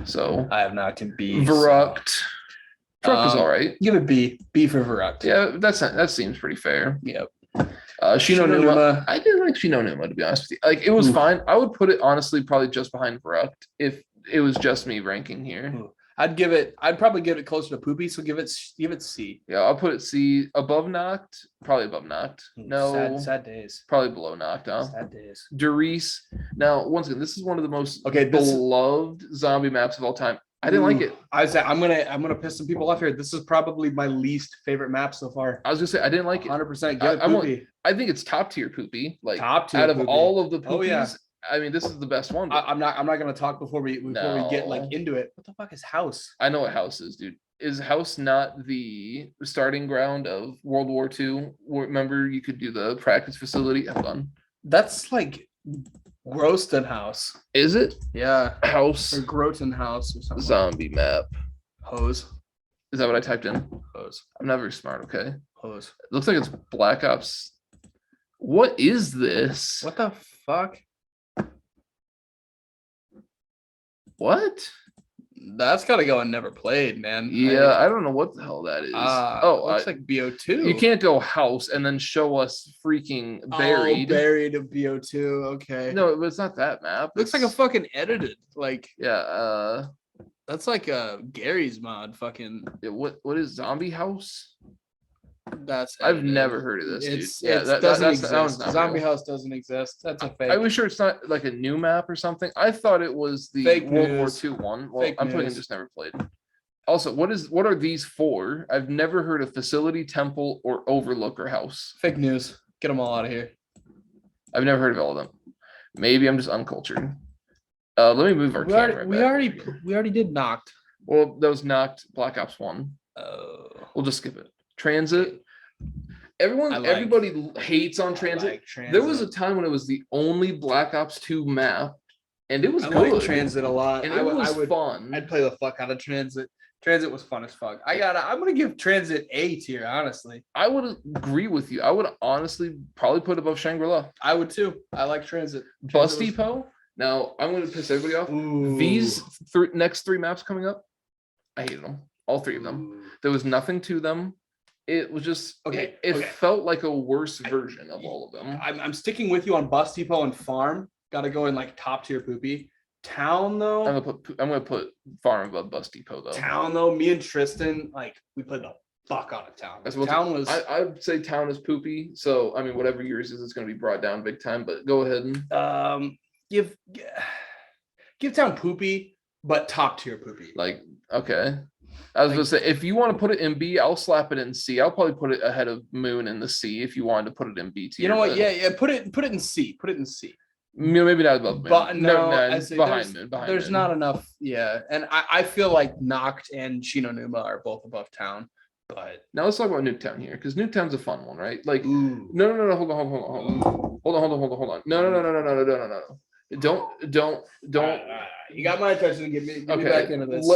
so I have knocked in B. Verruct. Truck is all right. Give it B. B for Verruct. Yeah, that seems pretty fair. Yep. Shino Shino Numa. Numa. I didn't like Shino Numa, to be honest with you. Like, it was Oof. fine. I would put it honestly probably just behind Verruct if it was just me ranking here. Ooh. I'd probably give it closer to Poopy, so give it C. Yeah, I'll put it C. Above Knocked, probably above Knocked. Ooh, No, sad days. probably below Knocked. Huh? Sad days. Derice. Now, once again, this is one of the most Okay, beloved zombie maps of all time. I didn't like it. I'm gonna piss some people off here. This is probably my least favorite map so far. I was gonna say I didn't like it. 100%. Give it I'm Poopy. I think it's top tier Poopy. Like, Top tier out of Poopy. all of the Poopies, Oh, yeah. I mean, this is the best one. but I'm not gonna talk before we get like No. into it. What the fuck is House? I know what House is, dude. Is House not the starting ground of World War II? Remember, you could do the practice facility. Hold on. That's like Groston House. Is it Yeah. House Or Groton House or something. zombie map? Hose. Is that what I typed in? Hose. I'm not very smart. Okay. Hose. It looks like it's Black Ops. What is this? What the fuck? What? That's gotta go and never played, man. Yeah, I don't know what the hell that is. Looks like BO2. you can't go House and then show us freaking Buried. Buried of BO2. Okay. No, but it's not that map. Looks like a It's- fucking edited. Like yeah. that's like a Gary's mod. Fucking What is Zombie House? that's. I've edited. never heard of this. It's dude. Yeah, it that doesn't one's exist. not Zombie real. House doesn't exist. That's a fake. I was sure it's not like a new map or something. I thought it was the Fake World news. War II one. Well, Fake I'm putting news. just never played. Also, what are these for? I've never heard of facility, temple, or overlook or house. Fake news. Get them all out of here. I've never heard of all of them. Maybe I'm just uncultured. Let me move our camera. We already did knocked. Well, that was knocked Black Ops 1. Oh. We'll just skip it. Transit. I like- Everybody hates on Transit. I like Transit. There was a time when it was the only Black Ops 2 map, and it was I good. like Transit a lot. And I it would, was I would fun. I'd play the fuck out of Transit. Transit was fun as fuck. I'm gonna give Transit A tier, honestly. I would agree with you. I would honestly probably put it above Shangri-La. I would too. I like Transit. Bus Transit Depot. Now I'm going to piss everybody off. Ooh. These next three maps coming up, I hated them. All three of them. Ooh. There was nothing to them. It was just Okay, It okay. felt like a worse version of all of them. I'm sticking with you on Bus Depot and Farm. Gotta go in like top tier Poopy. Town though. I'm gonna put Farm above Bus Depot though. Town though. Me and Tristan, like we played the fuck out of Town. That's what Town was. I'd say Town is poopy. So I mean, whatever yours is, it's gonna be brought down big time. But go ahead and Give Town Poopy, but top tier Poopy. like okay. I was gonna say if you want to put it in B, I'll slap it in C. I'll probably put it ahead of Moon in the C if you wanted to put it in B tier. You know what? but, Yeah. Put it in C. Put it in C. maybe not above Moon. But no, I say behind Moon. Behind there's Moon. not enough. Yeah, and I feel like Knocked and Shino Numa are both above Town, but Now let's talk about Nuketown here because Nuketown's a fun one, right? Like ooh, no, hold on. No. Don't. You got my attention. Get me Okay, back into this.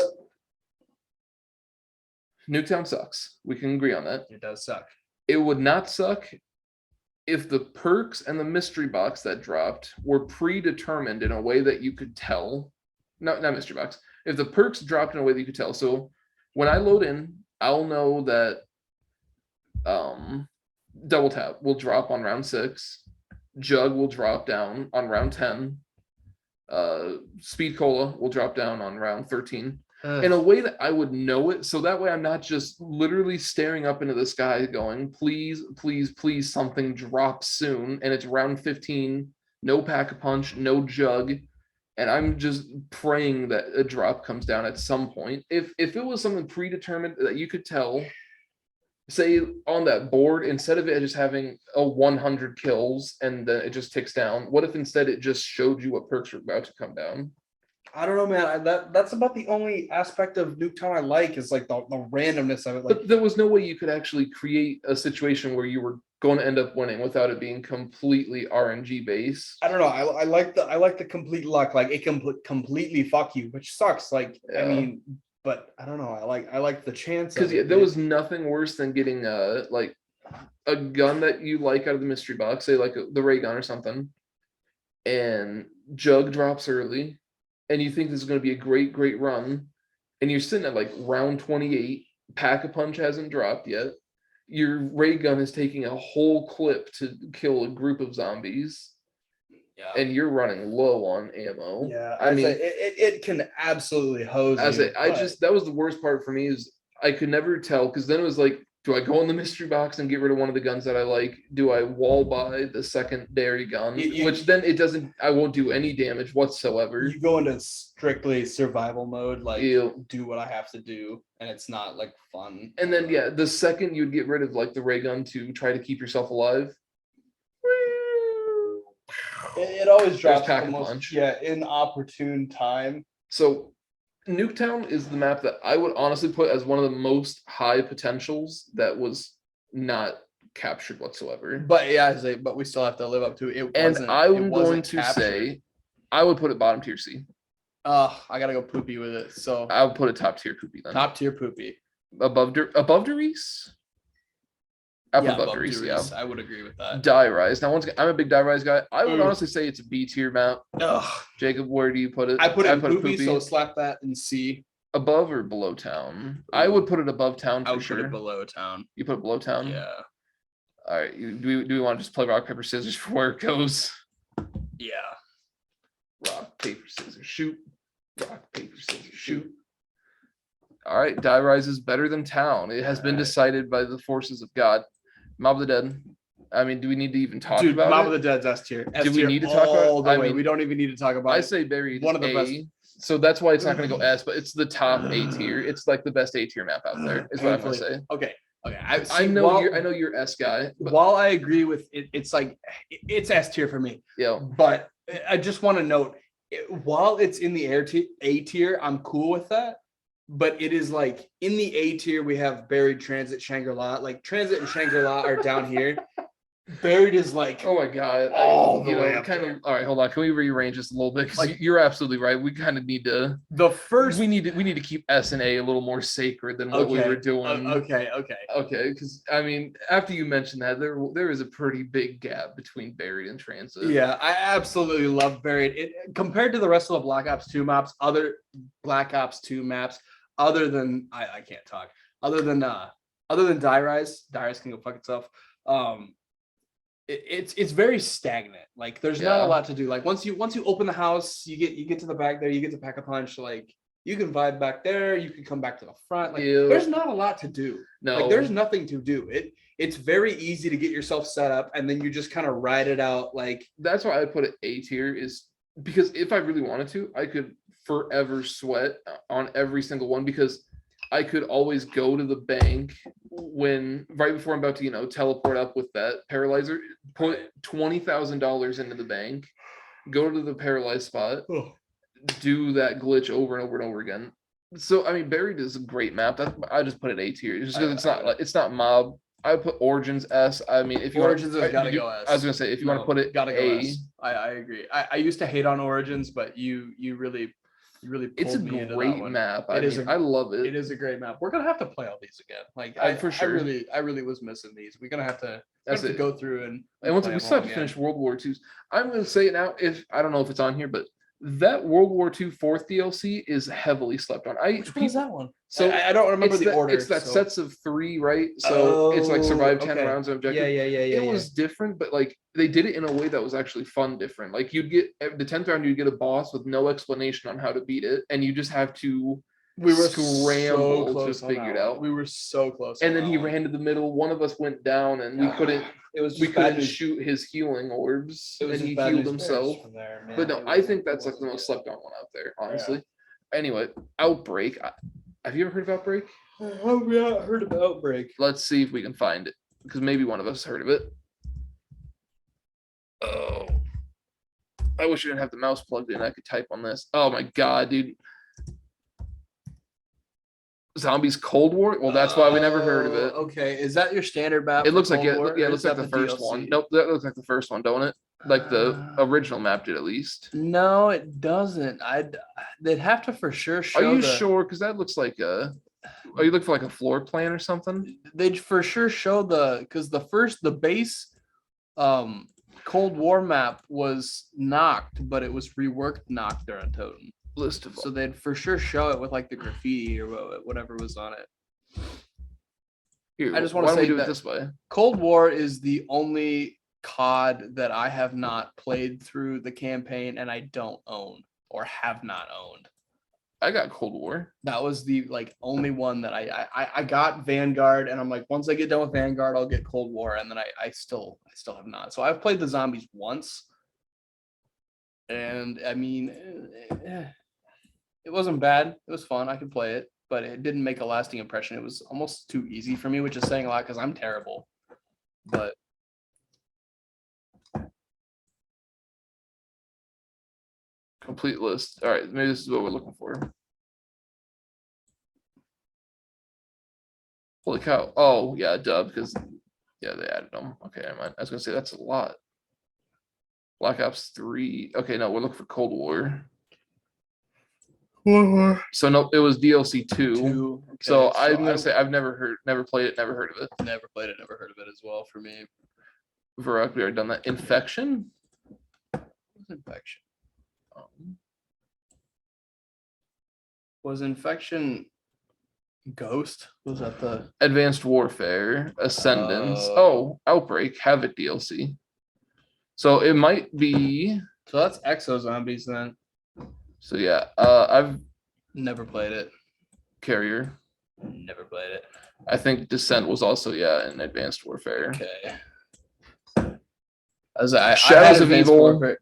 Nuketown sucks. We can agree on that. It does suck. It would not suck if the perks and the mystery box that dropped were predetermined in a way that you could tell. No, not mystery box. If the perks dropped in a way that you could tell. So when I load in, I'll know that double tap will drop on round 6. Jug will drop down on round 10. Speed cola will drop down on round 13. In a way that I would know it, so that way I'm not just literally staring up into the sky going, please, something drop soon. And it's round 15, no pack-a-punch, no jug. And I'm just praying that a drop comes down at some point. If it was something predetermined that you could tell, say on that board, instead of it just having a 100 kills and then it just ticks down, what if instead it just showed you what perks are about to come down? I don't know, man. That's about the only aspect of Nuketown I like is like the randomness of it. Like, But there was no way you could actually create a situation where you were going to end up winning without it being completely RNG based. I don't know. I like the complete luck. Like it can completely fuck you, which sucks. Like I Yeah. mean, but I don't know. I like the chance Because of it, there man. was nothing worse than getting like a gun that you like out of the mystery box, say like the ray gun or something, and Jug drops early, and you think this is going to be a great run, and you're sitting at like round 28, Pack a Punch hasn't dropped yet. Your ray gun is taking a whole clip to kill a group of zombies, Yeah. and you're running low on ammo. Yeah, I mean, it can absolutely hose as you. I just that was the worst part for me is I could never tell because then it was like, do I go in the mystery box and get rid of one of the guns that I like? Do I wall buy the secondary gun? Which then it doesn't. I won't do any damage whatsoever. You go into strictly survival mode, like Ew. do what I have to do, and it's not like fun. And then yeah, the second you'd get rid of like the ray gun to try to keep yourself alive, It always drops Pack the a most Punch. inopportune time. So Nuketown is the map that I would honestly put as one of the most high potentials that was not captured whatsoever. But yeah, but we still have to live up to it. And I'm going to captured. say I would put it bottom tier C. I gotta go poopy with it. So I would put it top tier poopy then. top tier poopy. Above Derice? Up Yeah, above above Derice, Derice. yeah. I would agree with that. Die Rise. Now, once again, I'm a big Die Rise guy. I would Ooh. honestly say it's a B tier map. Ugh. Jacob, where do you put it? I put it in poopy, so slap that in C. Above or below town? I would put it above town I for would sure. put it below town. You put it below town? Yeah. All right. Do we want to just play rock, paper, scissors for where it goes? Yeah. Rock, paper, scissors, shoot. Rock, paper, scissors, shoot. All right. Die Rise is better than town. It has been decided by the forces of God. Mob of the Dead. I mean, do we need to even talk about Mob it? of the Dead's S tier. Do we need to talk about it? all the I way? mean, We don't even need to talk about I it. say buried One of the A, best. so that's why it's not going to go S, but it's the top A tier. It's like the best A tier map out there. Is what I'm going to say. Okay. I know you're S guy. But, While I agree with it, it's like it's S tier for me. yeah, But I just want to note, while it's in the A tier, I'm cool with that. But it is like in the A tier, we have Buried, Transit, Shangri-La. Like Transit and Shangri-La are down here. Buried is like, oh my god, all the you way know, up kind there. of. All right, hold on. Can we rearrange this a little bit? Because Like- you're absolutely right. We kind of need to. the first. We need to keep S and A a little more sacred than what we were doing. Okay. Okay, because I mean, after you mentioned that, there is a pretty big gap between Buried and Transit. Yeah, I absolutely love Buried. It compared to the rest of the Black Ops 2 maps, other Black Ops 2 maps, other than I can't talk. Other than Die Rise can go fuck itself. It's very stagnant. Like there's not Yeah. a lot to do. Like once you open the house, you get to the back there, you get to Pack a Punch. Like you can vibe back there, you can come back to the front. Like Ew. there's not a lot to do. No, Like there's nothing to do. It's very easy to get yourself set up and then you just kind of ride it out. Like that's why I put it A tier is because if I really wanted to, I could forever sweat on every single one because I could always go to the bank when right before I'm about to, teleport up with that paralyzer, put $20,000 into the bank, go to the paralyzed spot, do that glitch over and over and over again. So I mean, Buried is a great map. I just put it A tier just because it's not mob. I would put Origins S. I mean, if you Origins has got to go S. I was gonna say if you want to put it gotta go A. S. I agree. I used to hate on Origins, but you really It's a pulled me into that great one. map. It I love it. It is a great map. We're gonna have to play all these again. Like For sure. I really was missing these. We're gonna have to. That's To it. go through and once play we them still all have to again. finish World War II. I'm going to say it now. If I don't know if it's on here, but that World War II fourth DLC is heavily slept on. Which one is that one? So I don't remember it's the that, order. It's that so- sets of 3, right? So it's like survive 10 okay. rounds of objective. Yeah. It was different, but like they did it in a way that was actually fun, different. Like you'd get the 10th round, you'd get a boss with no explanation on how to beat it, and you just have to We were scramble so close to on figure it that one. out. We were so close. And on then that he one. ran to the middle. One of us went down, and we couldn't. It was We just bad couldn't news. shoot his healing orbs, It was and just he bad healed news bears himself. from there, man. But no, It I was- think it that's like the wasn't most good. slept on one out there, honestly. Anyway, Outbreak. Have you ever heard of Outbreak? How have we not heard of Outbreak? Let's see if we can find it, because maybe one of us heard of it. Oh, I wish I didn't have the mouse plugged in. I could type on this. Oh my god, dude. Zombies Cold War? Well, that's why we never heard of it. Okay, is that your standard map? It looks for like Cold War, it or looks is like that the first DLC? one. Nope, that looks like the first one, don't it? Like the original map did at least. No, it doesn't. They'd have to for sure show. Are you sure? Because that looks like a. Are you looking for like a floor plan or something? They'd for sure show because the base Cold War map was knocked, but it was reworked knocked there on Totem. List of So they'd for sure show it with like the graffiti or whatever was on it. Here, I just want why to don't we say do it that this way. Cold War is the only COD that I have not played through the campaign and I don't own or have not owned. I got Cold War. That was the only one that I got Vanguard, and I'm like, once I get done with Vanguard, I'll get Cold War, and then I still have not. So I've played the zombies once, and I mean, it wasn't bad. It was fun. I could play it, but it didn't make a lasting impression. It was almost too easy for me, which is saying a lot because I'm terrible. But Complete list. All right, maybe this is what we're looking for. Holy cow. Oh, yeah, dub, because, yeah, they added them. Okay, never mind. I was going to say that's a lot. Black Ops 3. Okay, no, we're looking for Cold War. So, no, it was DLC 2. okay, So, I'm going to say I've never played it, never heard of it. Never played it, never heard of it as well for me. Varrock, we already done that. Infection? Infection. Was Infection Ghost? Was that the Advanced Warfare, Ascendance. Oh. Outbreak, Havoc DLC. So it might be. So that's Exo Zombies then. So yeah, I've Never played it. Carrier. Never played it. I think Descent was also in Advanced Warfare. Okay. Shadows of Evil. Warfare.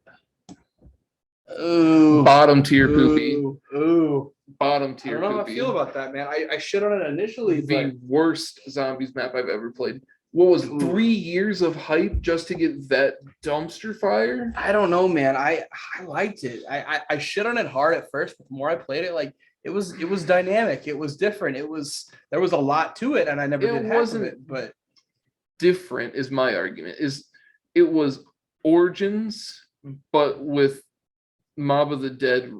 Ooh. Bottom tier poopy. Ooh. Bottom I tier don't know how I poopy. feel about that, man. I shit on it initially, The but worst zombies map I've ever played. What was Ooh. 3 years of hype just to get that dumpster fire? I don't know, man. I liked it. I shit on it hard at first, but the more I played it, it was dynamic. It was different. There was a lot to it, and I never did half of it. But different is my argument. It was Origins, but with Mob of the Dead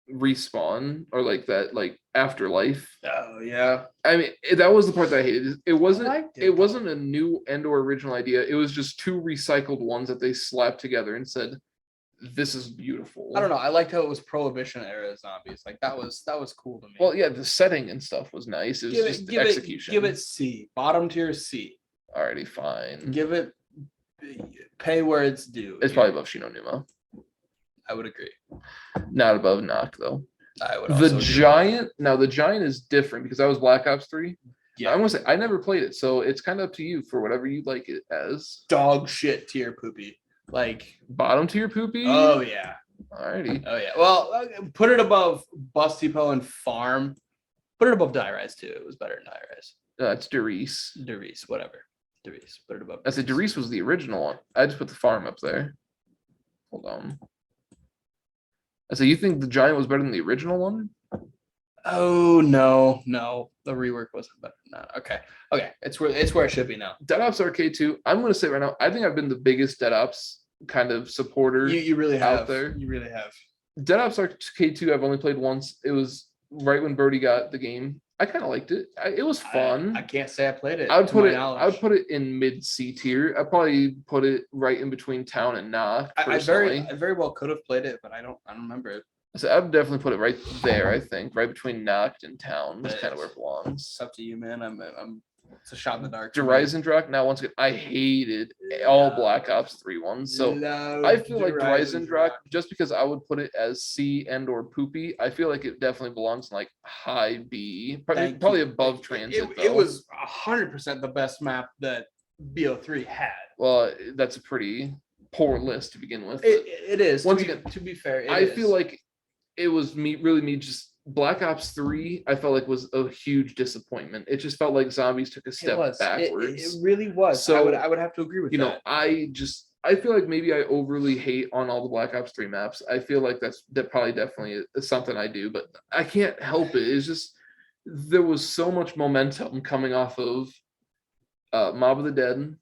respawn or that afterlife. oh yeah, I mean, that was the part that I hated. It wasn't liked it, it wasn't a new and or original idea. It was just two recycled ones that they slapped together and said, this is beautiful. I don't know. I liked how it was Prohibition era zombies. That was cool to me. Well, yeah, the setting and stuff was nice. It was just the execution. Give it C. Bottom tier C. Alrighty, fine. Give it pay where it's due. It's probably above Shino Numa. I would agree. Not above Knock though. I would The also Giant. Now the Giant is different because that was Black Ops 3. Yeah. I'm gonna say I never played it, so it's kind of up to you for whatever you like it as. dog shit tier poopy. Bottom tier poopy. Oh yeah. Alrighty. Oh yeah. Well, put it above Bus Depot and Farm. Put it above Die Rise too. It was better than Die Rise. That's Derice. Derice, whatever. Derice. Put it above. I said Derice was the original one. I just put the Farm up there. Hold on. I said, you think the Giant was better than the original one? Oh no, the rework wasn't better than that. Okay, it's where it should be now. Dead Ops Arcade 2. I'm gonna say right now, I think I've been the biggest Dead Ops kind of supporter. You really have. out there. You really have. Dead Ops Arcade 2, I've only played once. It was right when Brody got the game. I kind of liked it. It was fun. I can't say I played it. I would to put my it. knowledge. I would put it in mid C tier. I probably put it right in between Town and Knock. I very well could have played it, but I don't remember it. So I'd definitely put it right there. I think right between Knocked and Town. That's But kind of where it belongs. It's up to you, man. I'm. It's a shot in the dark. for me. Horizon Drac. Now once again, I hated all Black Ops 3 ones. So Love I feel like Horizon Horizon Drac, just because I would put it as C and or poopy, I feel like it definitely belongs in high B, Thank probably you. above Transit. It was 100% the best map that BO3 had. Well, that's a pretty poor list to begin with. It is. Once to be, again, to be fair, I feel like it was me just Black Ops 3, I felt like was a huge disappointment. It just felt like zombies took a step backwards. It really was. So, I would have to agree with you know, that. I feel like maybe I overly hate on all the Black Ops 3 maps. I feel like that probably definitely is something I do, but I can't help it. It's just there was so much momentum coming off of Mob of the Dead,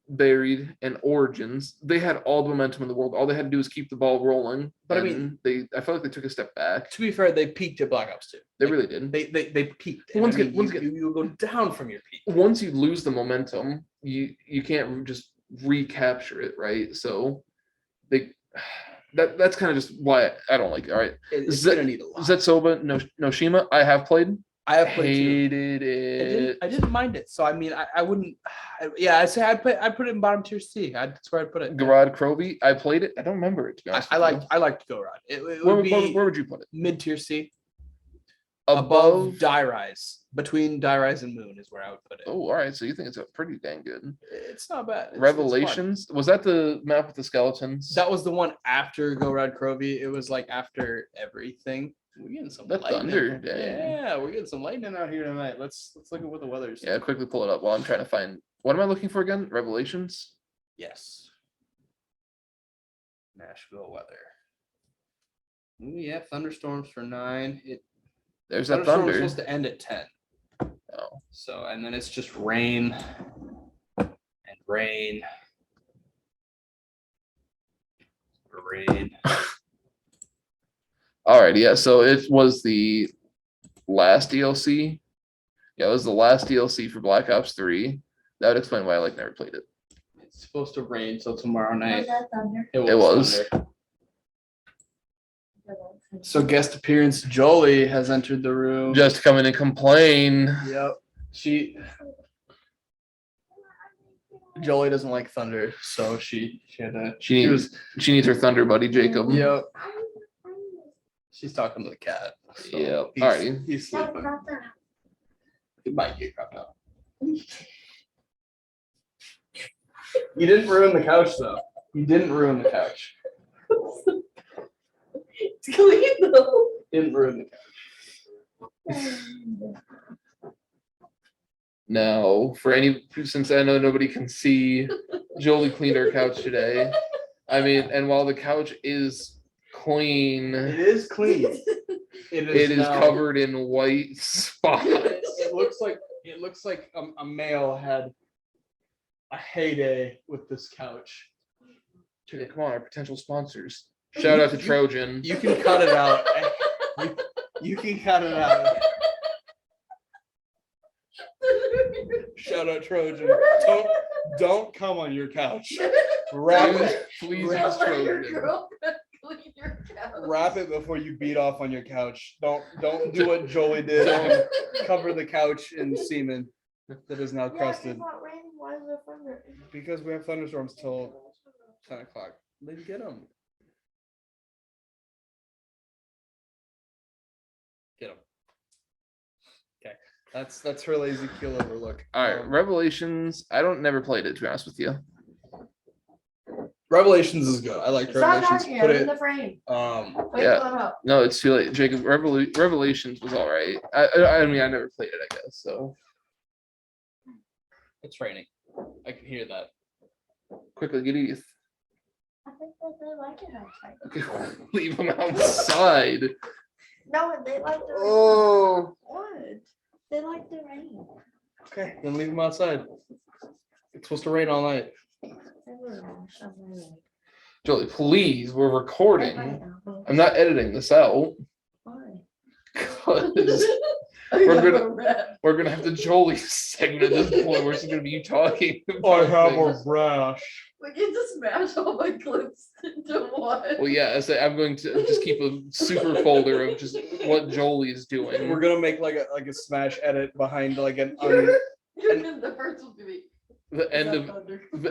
Buried, and Origins. They had all the momentum in the world. All they had to do was keep the ball rolling. But I mean, I felt like they took a step back. To be fair, they peaked at Black Ops 2. They really did. They peaked. Once again, you go down from your peak. Once you lose the momentum, you can't just recapture it, right? So that's kind of just why I don't like it. All right. It's gonna need a lot. Zetsoba Noshima, I have played. I have played hated it. I didn't mind it. So I mean, I wouldn't. I'd say I put it in bottom tier C. That's where I'd put it. Garad Krovi, I played it. I don't remember it. To be honest I liked Gorod. Where would you put it? Mid tier C. Above Die Rise. Between Die Rise and Moon is where I would put it. Oh, all right. So you think it's a pretty dang good. It's not bad. Revelations. Was that the map with the skeletons? That was the one after Gorod Krovi. It was like after everything. We're getting some thunder. Dang. Yeah, we're getting some lightning out here tonight. Let's look at what the weather's. Yeah, quickly pull it up while I'm trying to find. What am I looking for again? Revelations. Yes. Nashville weather. Ooh, yeah, thunderstorms for 9. There's that thunderstorms thunder. supposed to end at 10. Oh. So and then it's just rain and rain. Rain. All right, yeah. So it was the last DLC. Yeah, it was the last DLC for Black Ops 3. That would explain why I never played it. It's supposed to rain till tomorrow Was night. that thunder? It was. thunder. So guest appearance Jolee has entered the room. Just to come in and complain. Yep. Jolee doesn't like thunder, so she had to. She needs her thunder buddy Jacob. Yep. She's talking to the cat. So Yep. He's, Alrighty. He's sleeping. He might get cropped out. You didn't ruin the couch though. You didn't ruin the couch. It's clean though. Didn't ruin the couch. Now, since I know nobody can see, Jolie cleaned our couch today. I mean, and while the couch is clean, It is clean. it is now- covered in white spots. It looks like a male had a heyday with this couch. Dude, come on, our potential sponsors. Shout out to Trojan. You can cut it out. You can cut it out. Shout out Trojan. Don't come on your couch. Wrap it. Please Don't use let your Trojan. girlfriend clean your couch. Wrap it before you beat off on your couch. Don't do what Jolie did and cover the couch in semen that is now Yeah, it's crusted. not raining. Why is there thunder? Because we have thunderstorms till 10 o'clock. Then get them. Get them. Okay, that's her lazy keel overlook. All right, Revelations. I never played it, to be honest with you. Revelations is good. I like It's not Revelations. dark yet. Put I'm in it. the frame. Wait, Yeah. pull it up. No, it's too late. Jacob, Revelations was all right. I mean, I never played it, I guess. So It's raining. I can hear that. quickly, get Edith. I think that they like it outside. Okay, leave them outside. No, they like the rain. Oh, What? They like the rain. Okay, then leave them outside. It's supposed to rain all night. Jolie, please, we're Why? recording. I'm not editing this out. 'Cause we're gonna have the Jolie segment at this point where it's gonna be you talking. about things. rash. We can just smash all my clips into one. Well, yeah, I'm going to just keep a super folder of just what Jolie's doing. We're gonna make like a smash edit behind like an You're in the first one to be. The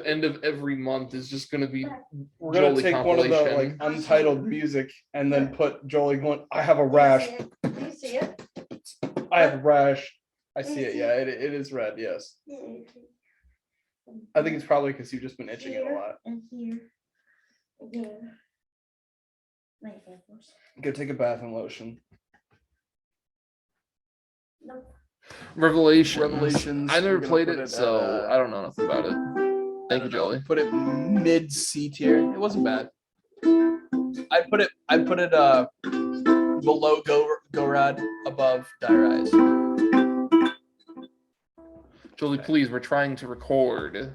end of every month is just gonna be we're gonna Jolie take one of the like compilation. untitled music and then put Jolie going, I have a rash. Do you see it? I have a rash. I see it, yeah. It is red, yes. I think it's probably because you've just been itching it a lot. And here. And here. My ankles. Go take a bath and lotion. Revelations. I we're never gonna played put it, at, so I don't know nothing about it. Thank you, Jolee. Put it mid C tier. It wasn't bad. I'd put it below Go Rod, above Die Rise. Jolee, please, we're trying to record.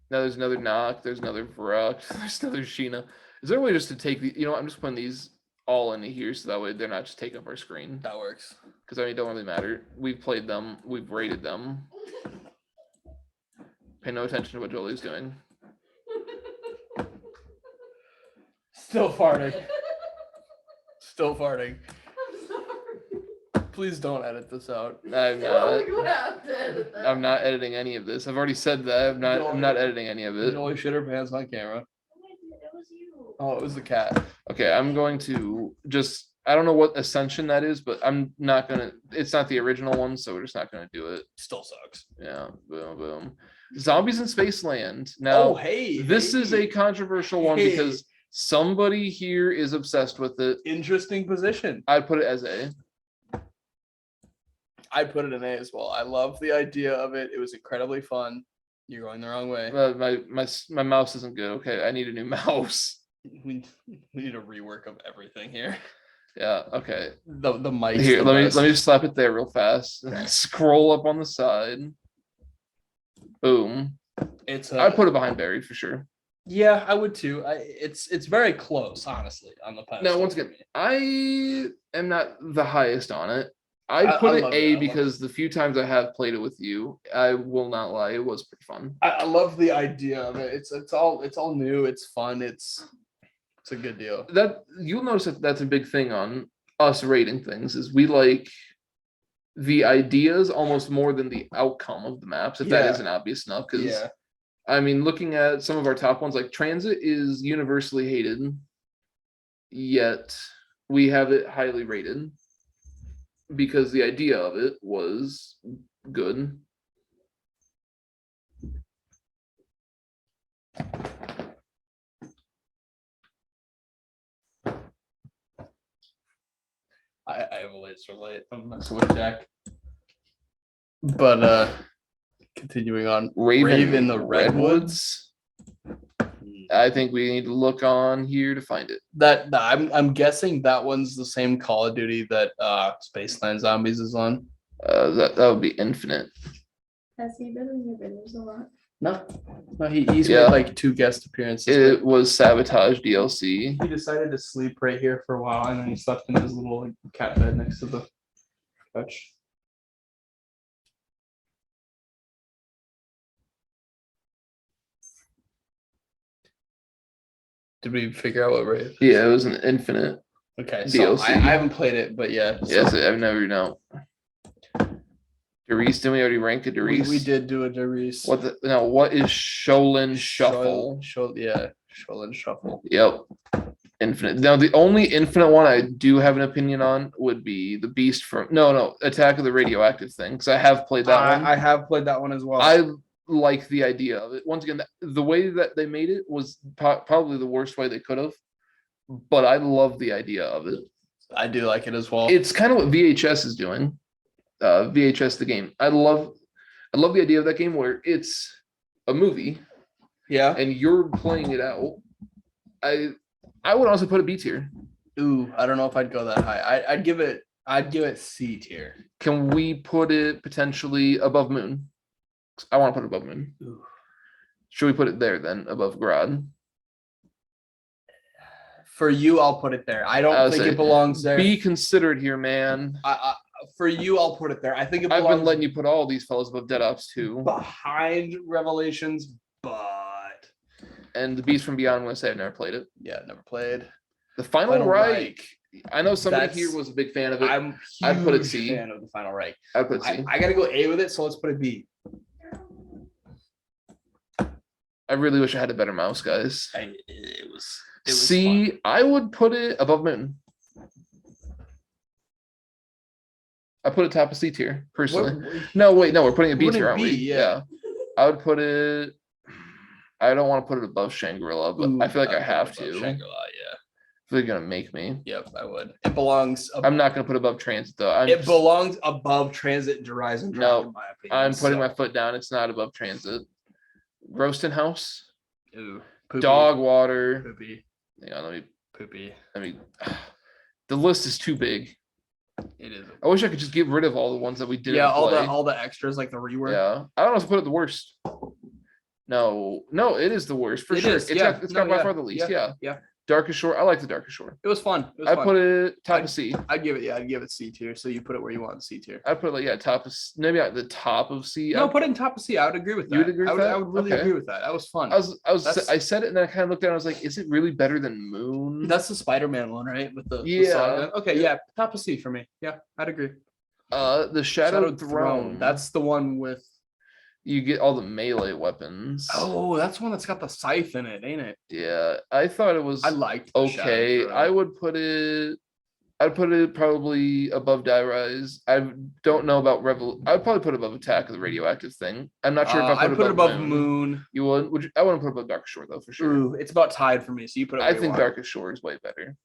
Now there's another knock, there's another Varrock, there's another Sheena. Is there a way just to take the, I'm just putting these all into here so that way they're not just taking up our screen. That works. Because I mean, it don't really matter. We've played them, we've rated them. Pay no attention to what Jolie's doing. Still farting. Still farting. I'm sorry. Please don't edit this out. I'm No, not. you have to edit that. I'm not editing any of this. I've already said that. I'm not editing any of it. Jolie shit her pants on camera. It was you. Oh, it was the cat. Okay, I'm going to just, I don't know what Ascension that is, but I'm not gonna, it's not the original one, so we're just not gonna do it. Still sucks. Yeah, boom, boom. Zombies in Spaceland. Oh, Now, hey. this is a controversial one Hey. because somebody here is obsessed with it. Interesting position. I'd put it as A. I'd put it in A as well. I love the idea of it. It was incredibly fun. You're going the wrong way. My mouse isn't good. Okay, I need a new mouse. We need a rework of everything here. Yeah, okay. The mic. Here, let me just slap it there real fast. Okay. Scroll up on the side. Boom. It's I'd put it behind Buried for sure. Yeah, I would too. It's very close, honestly, on the pedestal. Now, once for again, me. I am not the highest on it. I put it love A it. because the few times I have played it with you, I will not lie, it was pretty fun. I love the idea of it. It's all new. It's fun. It's a good deal. That you'll notice that that's a big thing on us rating things is we like the ideas almost more than the outcome of the maps, if that Yeah. isn't obvious enough. Because Yeah. I mean, looking at some of our top ones, like Transit is universally hated, yet we have it highly rated because the idea of it was good. I have a late relate. I'm messing with Jack. But continuing on. Raven the Redwoods. I think we need to look on here to find it. That I'm guessing that one's the same Call of Duty that Spaceland Zombies is on. That would be Infinite. Has he been in your videos a lot? No, he's Yeah. made like 2 guest appearances. It was Sabotage DLC. He decided to sleep right here for a while, and then he slept in his little like, cat bed next to the couch. Did we figure out what Rave? Yeah, it was an Infinite. Okay, so DLC. I haven't played it, but yeah. So Yes, I've never known. Derice, didn't we already rank a Derice? we did do a Derice. What is Sholin Shuffle? Sholin Shuffle. Yep. Infinite. Now the only Infinite one I do have an opinion on would be the Beast from Attack of the Radioactive thing, because I have played that one. I have played that one as well. I like the idea of it. Once again, the way that they made it was probably the worst way they could have, but I love the idea of it. I do like it as well. It's kind of what VHS is doing. VHS the game. I love the idea of that game where it's a movie Yeah. and you're playing it out. I would also put a B tier. Ooh, I don't know if I'd go that high. I'd give it C tier. Can we put it potentially above Moon? I want to put it above Moon. Ooh. Should we put it there then, above Grod? For you, I'll put it there. I don't think it belongs there. Be considerate here, man. For you, I'll put it there. I think it I've belongs been letting you put all these fellas above Dead Ops 2. behind Revelations, but And the Beast from Beyond, I'm going to say I've never played it. yeah, never played. The Final Final Reich. Reich. I know somebody That's- here was a big fan of it. I'm I'd put it huge C. fan of the Final Reich. I'd put it C. I gotta go A with it, so let's put it B. I really wish I had a better mouse, guys. It was C, fun. I would put it above Moon. I put it top of C tier, personally. No, wait, no, we're putting a B We're putting tier, aren't we? B, yeah. I would put it. I don't want to put it above Shangri-La, but I feel like I have to. Shangri-La, yeah. They're gonna make me. Yep, I would. It belongs. I'm not gonna put above transit though. It belongs above transit and Rise and Drive, No, in my opinion. I'm putting my foot down. It's not above transit. Roasting House, Ooh, poopy, Dog Water. poopy, Yeah, poopy. The list is too big. It is. I wish I could just get rid of all the ones that we didn't Yeah, play. all the extras like the rework. Yeah, I don't know if to put it the worst. No, it is the worst for It sure. is, It's yeah. got by far the least. Yeah. Yeah. Darkest Shore. I like the Darkest Shore. It was fun. I put it top of C. I'd give it C tier. So you put it where you want C tier. I'd put it like top of maybe at the top of C. No, put it in top of C. I would agree with that. You would agree with that? I would really Okay. agree with that. That was fun. I said it and then I kind of looked down. I was like, is it really better than Moon? That's the Spider-Man one, right? With the Yeah. saga. Okay, yeah, top of C for me. Yeah, I'd agree. The Shadowed Throne. That's the one with. You get all the melee weapons. Oh, that's one that's got the scythe in it, ain't it? Yeah, I thought it was. I liked. The okay. Shadowed Throne. I'd put it probably above Die Rise. I don't know about I'd probably put it above Attack of the Radioactive Thing. I'm not sure if I'd put it above Moon. Moon. You would? Would you? I wouldn't put it above Darkest Shore though, for sure. Ooh, it's about tied for me. So you put it. I think Darkest Shore is way better.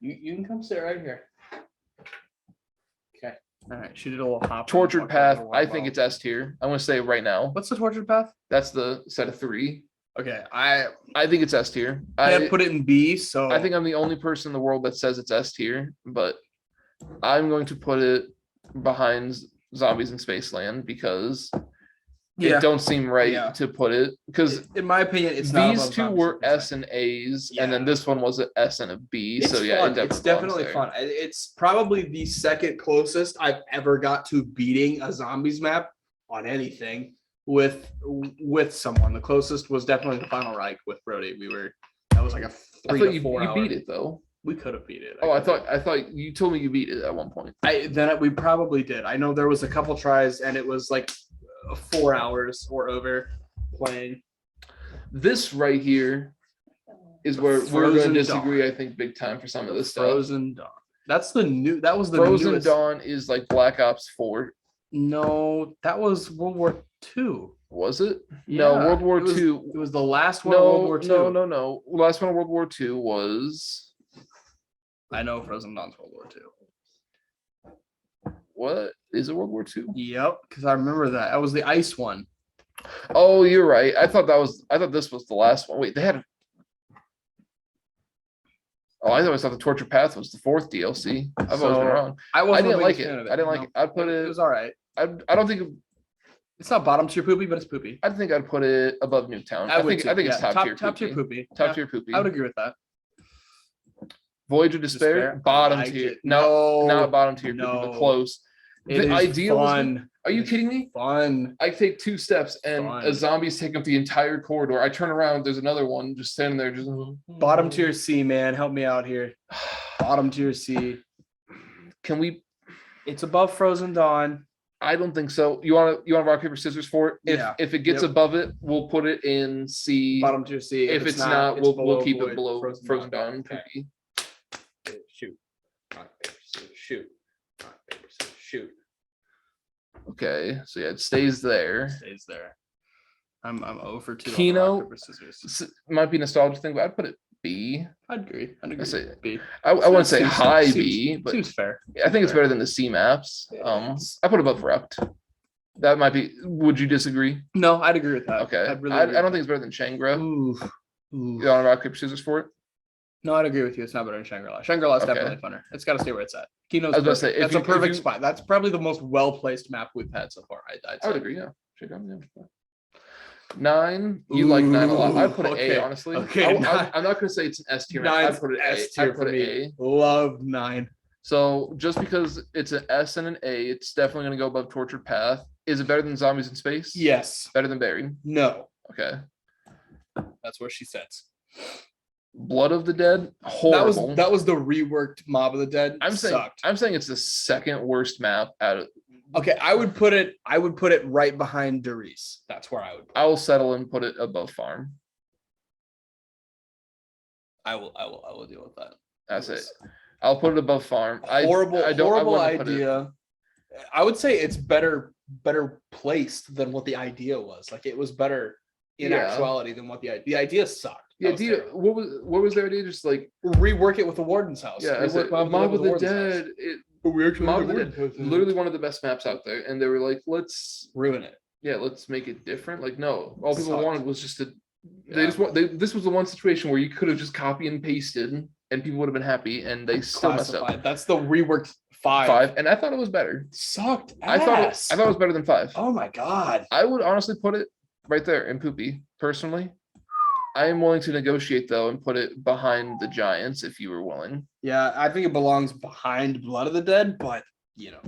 You can come sit right here. Okay. All right. She did a little hop. Tortured Path. I think it's S tier. I'm gonna say right now. What's the Tortured Path? That's the set of 3. Okay. I think it's S tier. can't put it in B. So I think I'm the only person in the world that says it's S tier, but I'm going to put it behind Zombies in Spaceland because it don't seem right to put it because in my opinion, it's not these above two Zombies were in Spaceland. S and A's, and then this one was an S and a B. It's so yeah, fun. it's definitely fun. It's probably the second closest I've ever got to beating a zombies map on anything with someone. The closest was definitely the Final Reich with Brody. That was like a 3 I thought to you 4 hour. beat it though. We could have beat it. I thought you told me you beat it at one point. We probably did. I know there was a couple tries and it was like 4 hours or over playing. This right here is where we're going to disagree. I think big time for some of this stuff. Frozen Dawn. That's the new. That was the Frozen newest. Dawn is like Black Ops 4. No, that was World War II. Was it? No, Yeah, World War it was- II. It was the last one. Of World War II. No. Last one of World War II was. I know Frozen Dawn's World War II. What is it? World War II? Yep, because I remember that. That was the ice one. Oh, you're right. I thought this was the last one. Wait, they had. Oh, I thought the Torture Path was the 4th DLC. I've always been wrong. I didn't like it. I didn't like it. I'd put It it. was all right. I don't think. It's not bottom tier poopy, but it's poopy. I think I'd put it above Nuketown. I think it's top tier. Top tier poopy. Top tier poopy. I would agree with that. Voyage of Despair. Bottom I like tier. it. No, not bottom tier. No. But close. It The is idea was fun. Are you kidding me? Fun. I take 2 steps and Fun. a zombie's taking up the entire corridor. I turn around, there's another one just standing there. Just Bottom tier C, man. Help me out here. Bottom tier C. Can we? It's above Frozen Dawn. I don't think so. You want rock paper scissors for it? Yeah. If it gets Yep. above it, we'll put it in C. Bottom tier C. If it's not, we'll keep Void it below Frozen Dawn. Okay. Poopy. Shoot. Rock, paper, scissors, shoot. Rock, paper, scissors, shoot. Okay, so yeah, it stays there. Stays there. I'm 0 for 2. on the Kino. rock, paper, scissors. Might be a nostalgia thing, but I'd put it B. I'd agree. I say B. I wouldn't say Seems- high seems- B, but seems fair. I think it's better than the C maps. I put it above Rept. That might be. Would you disagree? No, I'd agree with that. Okay. I'd really I agree don't with think it's better than Shangra. that. Ooh. You want rock paper scissors for it? No, I'd agree with you. It's not better than Shangri-La. Shangri-La's Okay. definitely funner. It's got to stay where it's at. Kino's I was gonna perfect. say, if That's you- a perfect if you- spot. That's probably the most well-placed map we've had so far. I'd I would say. agree. Yeah. Yeah. 9. You like 9 a lot. I'd put it Okay. A. Honestly. Okay, I'm 9. not gonna say it's an S tier. Nine's I'd put it S A. tier I'd put for it me. A. Love 9. So just because it's an S and an A, it's definitely gonna go above Tortured Path. Is it better than Zombies in Space? Yes. Better than Buried? No. Okay. That's where she sits. Blood of the Dead. Horrible. That was the reworked Mob of the Dead. I'm Sucked. saying it's the second worst map out of. Okay, I would put it right behind Derice. That's where I would. I will settle and put it above Farm. I will deal with that. That's it. I'll put it above Farm. Horrible wouldn't put it- idea. I would say it's better placed than what the idea was. Like it was better in Yeah. actuality than what the idea sucked. Yeah, was do you, terrible. what was their idea? Just like Rework it with the Warden's house. yeah, as Rework Mob of the Warden's house. Dead. We actually Mob have of the Warden's Dead, house in it. literally one of the best maps out there, and they were like, let's Ruin it. let's make it different. Like no, all people Sucked. wanted was just to. They Yeah. just want. This was the one situation where you could have just copy and pasted, and people would have been happy, and they still messed up. Classified. That's the reworked 5. 5, and I thought it was better. Sucked I thought ass. it was better than 5. Oh my god. I would honestly put it right there in Poopy. Personally, I am willing to negotiate though and put it behind the Giants if you were willing. Yeah, I think it belongs behind Blood of the Dead, but you know,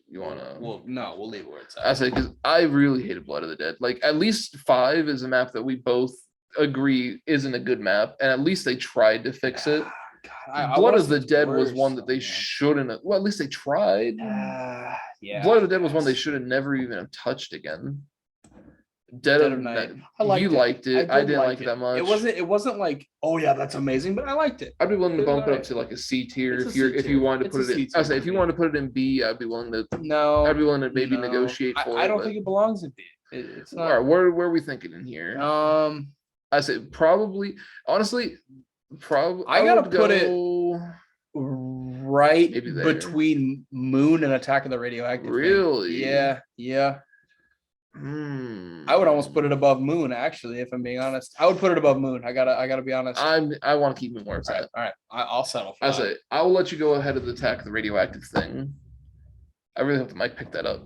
You wanna? we'll leave it where it's I at. say because I really hated Blood of the Dead. Like at least 5 is a map that we both agree isn't a good map, and at least they tried to fix it. God, I Blood wanna of the say Dead was worse, one that they man. shouldn't have. Well, at least they tried. Yeah. Blood of the Dead was one they yes. should have never even have touched again. Dead of Night. I liked You it. liked it. I did didn't like it that much. It wasn't like, oh yeah, that's amazing, but I liked it. I'd be willing to It's bump it up alright. to like a C tier It's a if you're C if you tier. wanted to It's put a it in. C I tier say if you for me. wanted to put it in B, I'd be willing to. No. I'd be willing to maybe no. negotiate for I it. don't but- think it belongs in B. It's All not. right, where are we thinking in here? I say probably. Honestly, probably. I gotta would put it go- right Maybe there. between Moon and Attack of the Radioactive. thing. Really? Yeah. Hmm. I would almost put it above Moon, actually, if I'm being honest. I would put it above Moon. I gotta be honest. I want to keep it where it's at. All right. I'll settle for I that. say I will let you go ahead of the Attack of the Radioactive thing. I really hope the mic picked that up.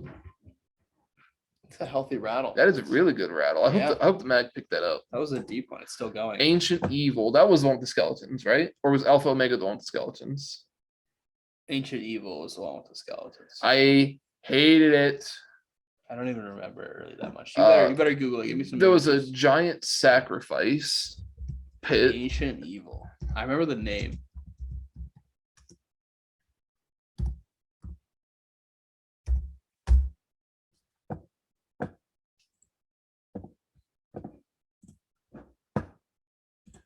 It's a healthy rattle. That is a really good rattle. Yeah. I hope the mic picked that up. That was a deep one. It's still going. Ancient Evil. That was the one with the skeletons, right? Or was Alpha Omega the one with the skeletons? Ancient Evil is the one with the skeletons. I hated it. I don't even remember it really that much. Uh, You better Google it. Give me some. There was a images. giant sacrifice pit. Ancient Evil. I remember the name.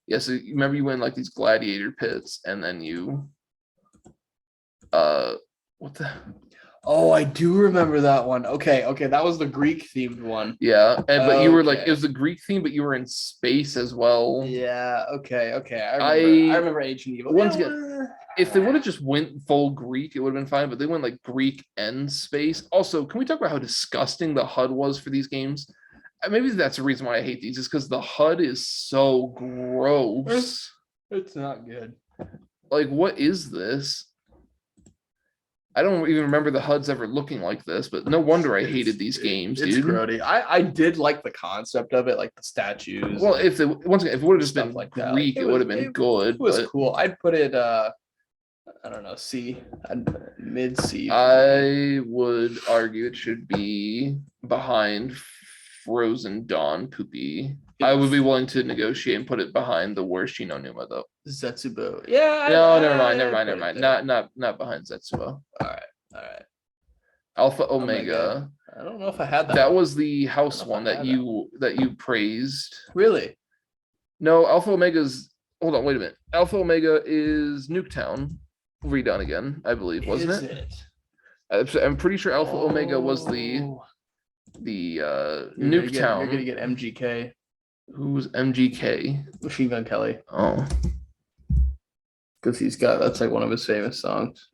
Yeah, so you remember you went like these gladiator pits, and then you, what the? Oh, I do remember that one. Okay, that was the Greek themed one. Yeah, and but you were like Okay. it was the Greek theme, but you were in space as well. Yeah. Okay. I- I remember Ancient Evil. once Yeah, again, If they would have just went full Greek, it would have been fine. But they went like Greek and space. Also, can we talk about how disgusting the HUD was for these games? Maybe that's the reason why I hate these, is because the HUD is so gross. it's not good. Like, what is this? I don't even remember the HUDs ever looking like this, but no wonder I hated these games, It's dude. grody. I did like the concept of it, like the statues. Well, if they once again, if it would have just Stuff been like that. Greek, Like, it it would have was- been good. it was But cool. I'd put it I don't know, C. Mid C. I would argue it should be behind Frozen Dawn Poopy. I would be willing to negotiate and put it behind the worst Shino Numa though. Zetsubo. Yeah. No, never mind. I'd put it there. Not behind Zetsuo. All right. Alpha Omega. I don't know if I had that. That one. was the house if I one that had you praised. Really. No, Alpha Omega's. Hold on, wait a minute. Alpha Omega is Nuketown redone again, I believe, wasn't Is it? I'm pretty sure Alpha Omega was the Oh. Nuketown. You're gonna get MGK, Who's MGK? Machine Gun Kelly, Oh, because that's like one of his famous songs.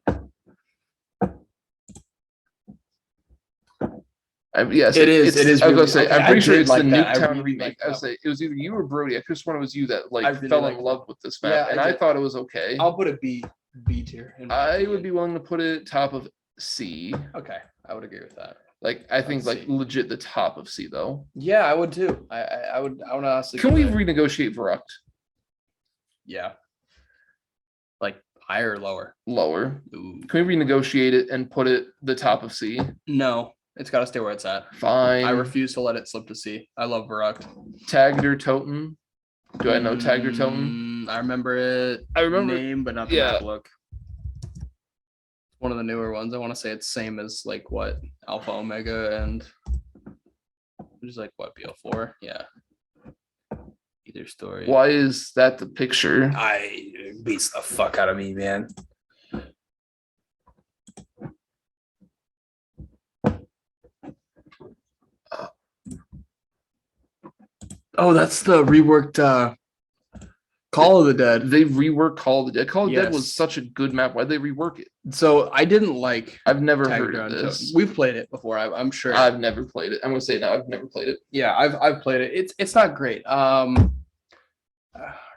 yes, It is I was really- gonna say, okay, I'm I pretty sure did it's like the that. I Nuketown really remake. liked I would that say it was either you or Brody. I could have sworn it was you that I like really fell liked in love with this map, Yeah, and I I did. thought it was okay. I'll put a B tier. in my I would opinion. be willing to put it top of C. Okay. I would agree with that. Like I think Let's like see. legit the top of C though. Yeah, I would too. I would honestly. Can put we it- renegotiate Veruct Yeah. Like higher or lower? lower? Ooh. Can we renegotiate it and put it the top of C? No, it's got to stay where it's at. Fine. I refuse to let it slip to C. I love Veruct. Tagged or Toten? Do I know Tagged or Toten? I remember it. I remember. Name, but not the yeah. map look. One of the newer ones. I want to say it's same as like what Alpha Omega and which is like what BL4. Yeah. Either story. Why is that the picture? It beats the fuck out of me, man. Oh, that's the reworked Call of the Dead. They reworked Call of the Dead. Call of the Dead was Yes. such a good map. Why'd they rework it? So I didn't like. I've never Tagged heard of around this. We've played it before. I'm sure. I've never played it. I'm gonna say no. I've never played it. Yeah, I've played it. It's not great.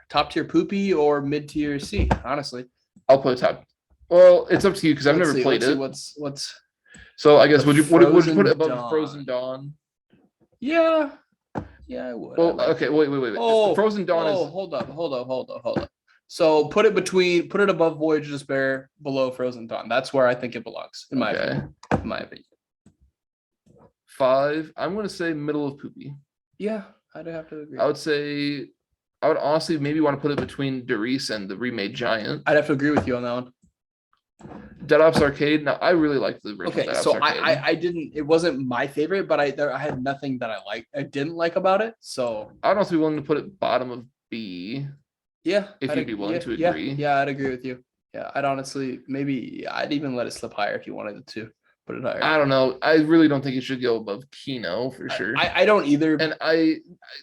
Top tier poopy or mid tier C. Honestly, I'll play top. Well, it's up to you because I've Let's never see, played let's it. see what's So I guess The would you put it Frozen above Dawn. Frozen Dawn? yeah, yeah, I would. Well, I'd like- okay, wait. Oh, Frozen Dawn oh, is hold up. So put it above Voyage of Despair, below Frozen Dawn. That's where I think it belongs, in my okay. opinion. In my opinion. 5. I'm gonna say middle of poopy. Yeah, I'd have to agree. I would say I would honestly maybe want to put it between Derice and the remade Giant. I'd have to agree with you on that one. Dead Ops Arcade. Now I really like the original Okay, Dead Ops so Arcade. I didn't. It wasn't my favorite, but I had nothing that I didn't like about it. So I'd also be willing to put it bottom of B. yeah, If you'd be willing to yeah, agree. Yeah, I'd agree with you. Yeah, I'd honestly I'd even let it slip higher if you wanted it to put it higher. I don't know. I really don't think it should go above Kino for sure. I don't either. And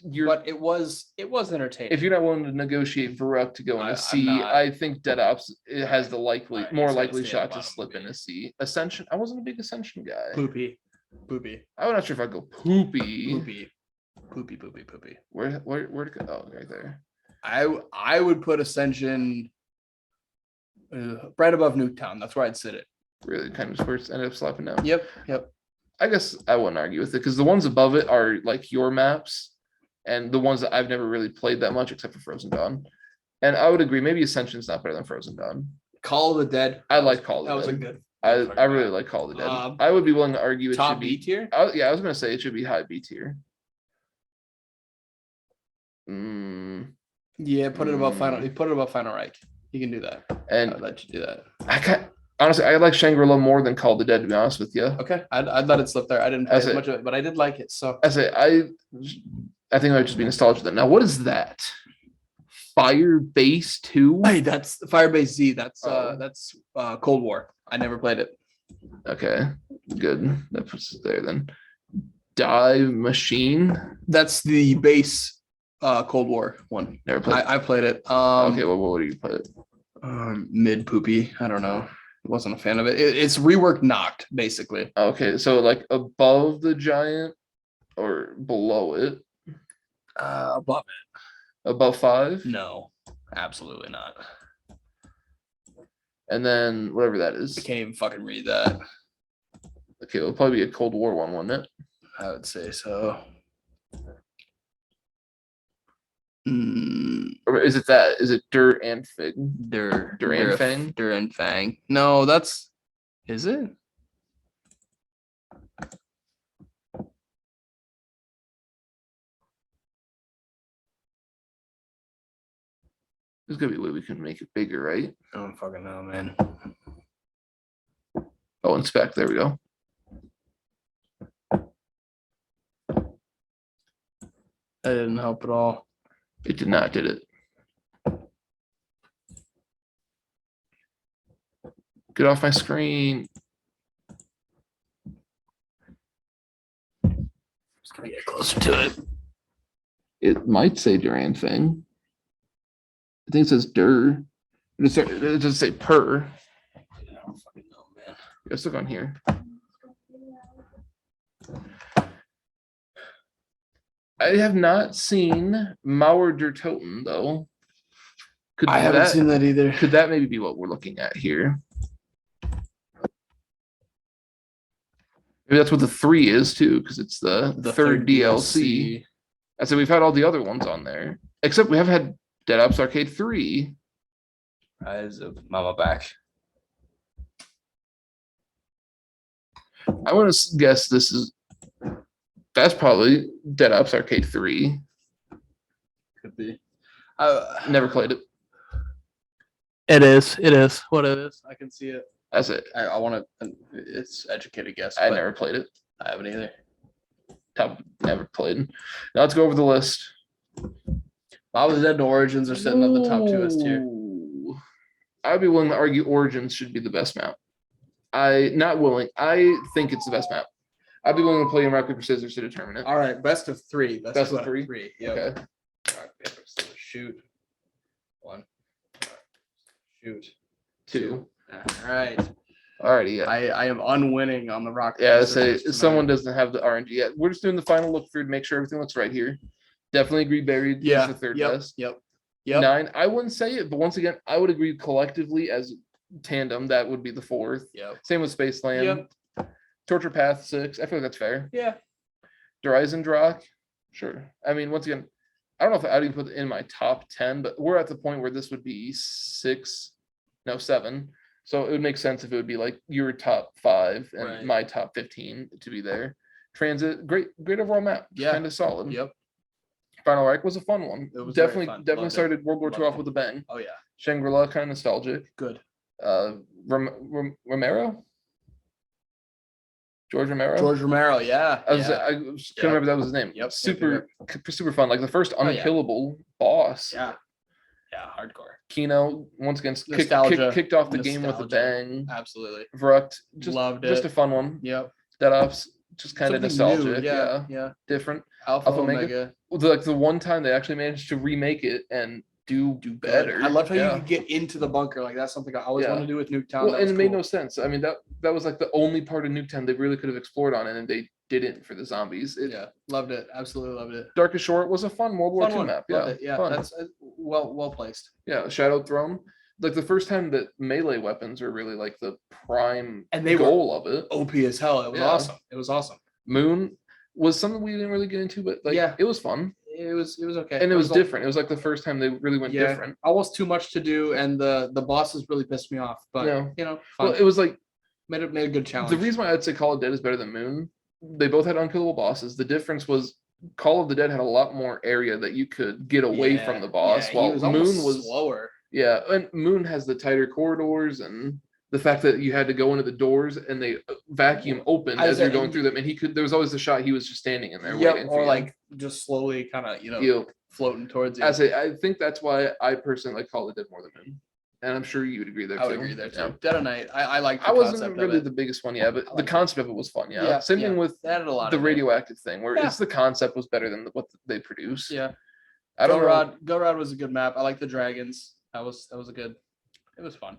you're but it was entertaining. if you're not willing to negotiate Varuk to go into I'm C, not. I think Dead Ops it has the more It's gonna likely stay shot at to bottom slip of in B. a C. Ascension. I wasn't a big Ascension guy. Poopy. I'm not sure if I'd go poopy. Where to go? Oh, right there. I would put Ascension right above Nuketown. That's where I'd sit it. Really kind of where it's ended up slapping down. Yep. I guess I wouldn't argue with it because the ones above it are like your maps and the ones that I've never really played that much except for Frozen Dawn. And I would agree, maybe Ascension's not better than Frozen Dawn. Call of the Dead. I like Call of the That was a Dead. good. I really like Call of the Dead. I would be willing to argue it Top should B be tier. yeah, I was gonna say it should be high B tier. Yeah, put it above final. Put it above Final Reich. You can do that. And I'd let you do that. honestly, I like Shangri-La more than Call of the Dead, to be honest with you. Okay, I'd let it slip there. I didn't play That's as it. much of it, but I did like it. So I say I think I would just be nostalgic then. Now, what is that? Firebase 2? hey, that's Firebase Z. That's Oh. Cold War. I never played it. Okay, good. That puts it there then. Dive Machine? That's the base Cold War one. Never played. I played it. Okay, well, what do you play it? Mid poopy. I don't know. Wasn't a fan of it. It's reworked knocked basically. Okay, so like above the Giant or below it? Above Above 5? it. No, absolutely not. And then whatever that is. I can't even fucking read that. Okay, it'll probably be a Cold War one, wouldn't it? I would say so. Or is it that? Is it Dirt and Fig? Durand Fang? Durand Fang. No, that's is it? There's gonna be a way we can make it bigger, right? I don't fucking know, man. Oh, inspect. There we go. That didn't help at all. It did not, did it? Get off my screen. Just gonna get closer to it. It might say Durand thing. I think it says Dur. It doesn't say per. I don't fucking know, man. Let's look on here. I have not seen Mauer der Toten though. Could I haven't seen that either. Could that maybe be what we're looking at here? Maybe that's what the 3 is too, because it's the third DLC. I said we've had all the other ones on there, except we have had Dead Ops Arcade 3. Rise of Mama Back. I want to guess that's probably Dead Ops Arcade 3. Could be. Never played it. It is what it is. I can see it. That's it. I want to. It's educated guess. I but never played it. I haven't either. Never played. Now let's go over the list. Bob the Dead and Origins are sitting at the top 2 S tier. Ooh. I'd be willing to argue Origins should be the best map. I think it's the best map. I'd be willing to play in rock, paper, scissors to determine it. All right, best of 3. Best of 3? Yeah. Okay. Rock, paper, scissors, shoot. Shoot. 2. All right. Alrighty, yeah. I am unwinning on the rock. Yeah, paper, say scissors someone tonight. doesn't have the RNG yet. We're just doing the final look through to make sure everything looks right here. Definitely agree buried is Yeah. the third Yep. best. Yep. 9, I wouldn't say it, but once again, I would agree collectively as tandem, that would be the 4th. Yep. Same with Spaceland. Torture Path 6. I feel like that's fair. Yeah. Horizon Drock, sure. I mean, once again, I don't know if I'd even put it in my top 10, but we're at the point where this would be 7. So it would make sense if it would be like your top 5 and Right. my top 15 to be there. Transit, great overall map. Yeah. Kind of solid. Yep. Final Reich was a fun one. It was very Definitely fun. Loved it. started World War II Loved off with a bang. Oh yeah. Shangri-La, kind of nostalgic. Good. Romero? George Romero? George Romero. Yeah. I couldn't Yep. remember that was his name. Yep. Super fun. Like the first Oh, yeah. unkillable boss. Yeah. Yeah. Hardcore. Kino, once again, Nostalgia. kicked off the game with a Nostalgia. bang. Absolutely. Vrucht, Loved it. just a fun one. Yep. Dead Ops, just kind of Something new, nostalgic. Yeah. Yeah. Different. Alpha Alpha Omega. Like the one time they actually managed to remake it and do better. I loved how Yeah. you could get into the bunker. Like that's something I always Yeah. wanted to do with Nuketown. Well, That and was it made cool. no sense. I mean, that was like the only part of Nuketown they really could have explored on it, and they didn't for the zombies. Yeah. Loved it. Absolutely loved it. Darkest Shore was a fun World War Fun II one. map. Loved Yeah, it. Yeah. fun. That's well placed. Yeah, Shadow Throne. Like the first time that melee weapons were really like the prime And they were goal of it. OP as hell. It was Yeah. awesome. It was awesome. Moon was something we didn't really get into, but like Yeah. it was fun It was okay. and it was different. It was like the first time they really went different. Almost too much to do, and the bosses really pissed me off. But Yeah. fun. Well, it was like made a good challenge. the reason why I'd say Call of Dead is better than Moon. They both had unkillable bosses. The difference was Call of the Dead had a lot more area that you could get away from the boss, while Moon was slower. Yeah, and Moon has the tighter corridors and the fact that you had to go into the doors and they vacuum open as you're going through them. And there was always a shot he was just standing in there waiting. Or for like just slowly kind of floating towards you. I think that's why I personally like Call of Dead more than Moon, and I'm sure you would agree there too. I would agree there too. Yeah. Dead of Night. I like. I wasn't really the biggest one, yeah, but the concept of it was fun. Yeah, same thing with They added a lot the of it. radioactive thing, where Yeah. it's the concept was better than what they produce. Yeah. I don't know. Go Rod was a good map. I like the dragons. That was a good. It was fun.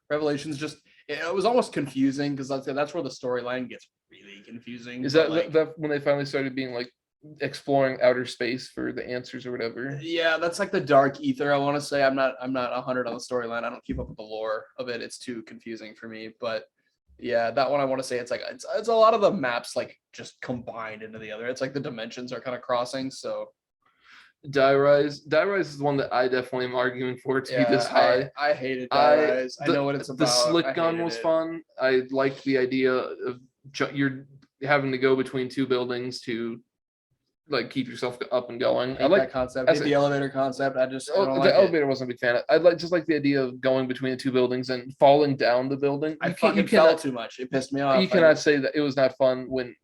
Revelations it was almost confusing because that's where the storyline gets really confusing. Is but, that like, that when they finally started being like exploring outer space for the answers or whatever? yeah, that's like the dark ether. I want to say I'm not 100 on the storyline. I don't keep up with the lore of it. It's too confusing for me. But yeah, that one I want to say it's a lot of the maps like just combined into the other. It's like the dimensions are kind of crossing. So Die Rise is the one that I definitely am arguing for to be this high. I hated Die Rise. I know what it's about. The slick I gun hated was it. fun. I liked the idea of you're having to go between two buildings to like keep yourself up and going. I like that concept. I said- The elevator concept. I don't the like it. elevator wasn't a big fan of. I just like the idea of going between the two buildings and falling down the building. I You can't- fucking fell too much. It pissed me off. You cannot say that it was not fun when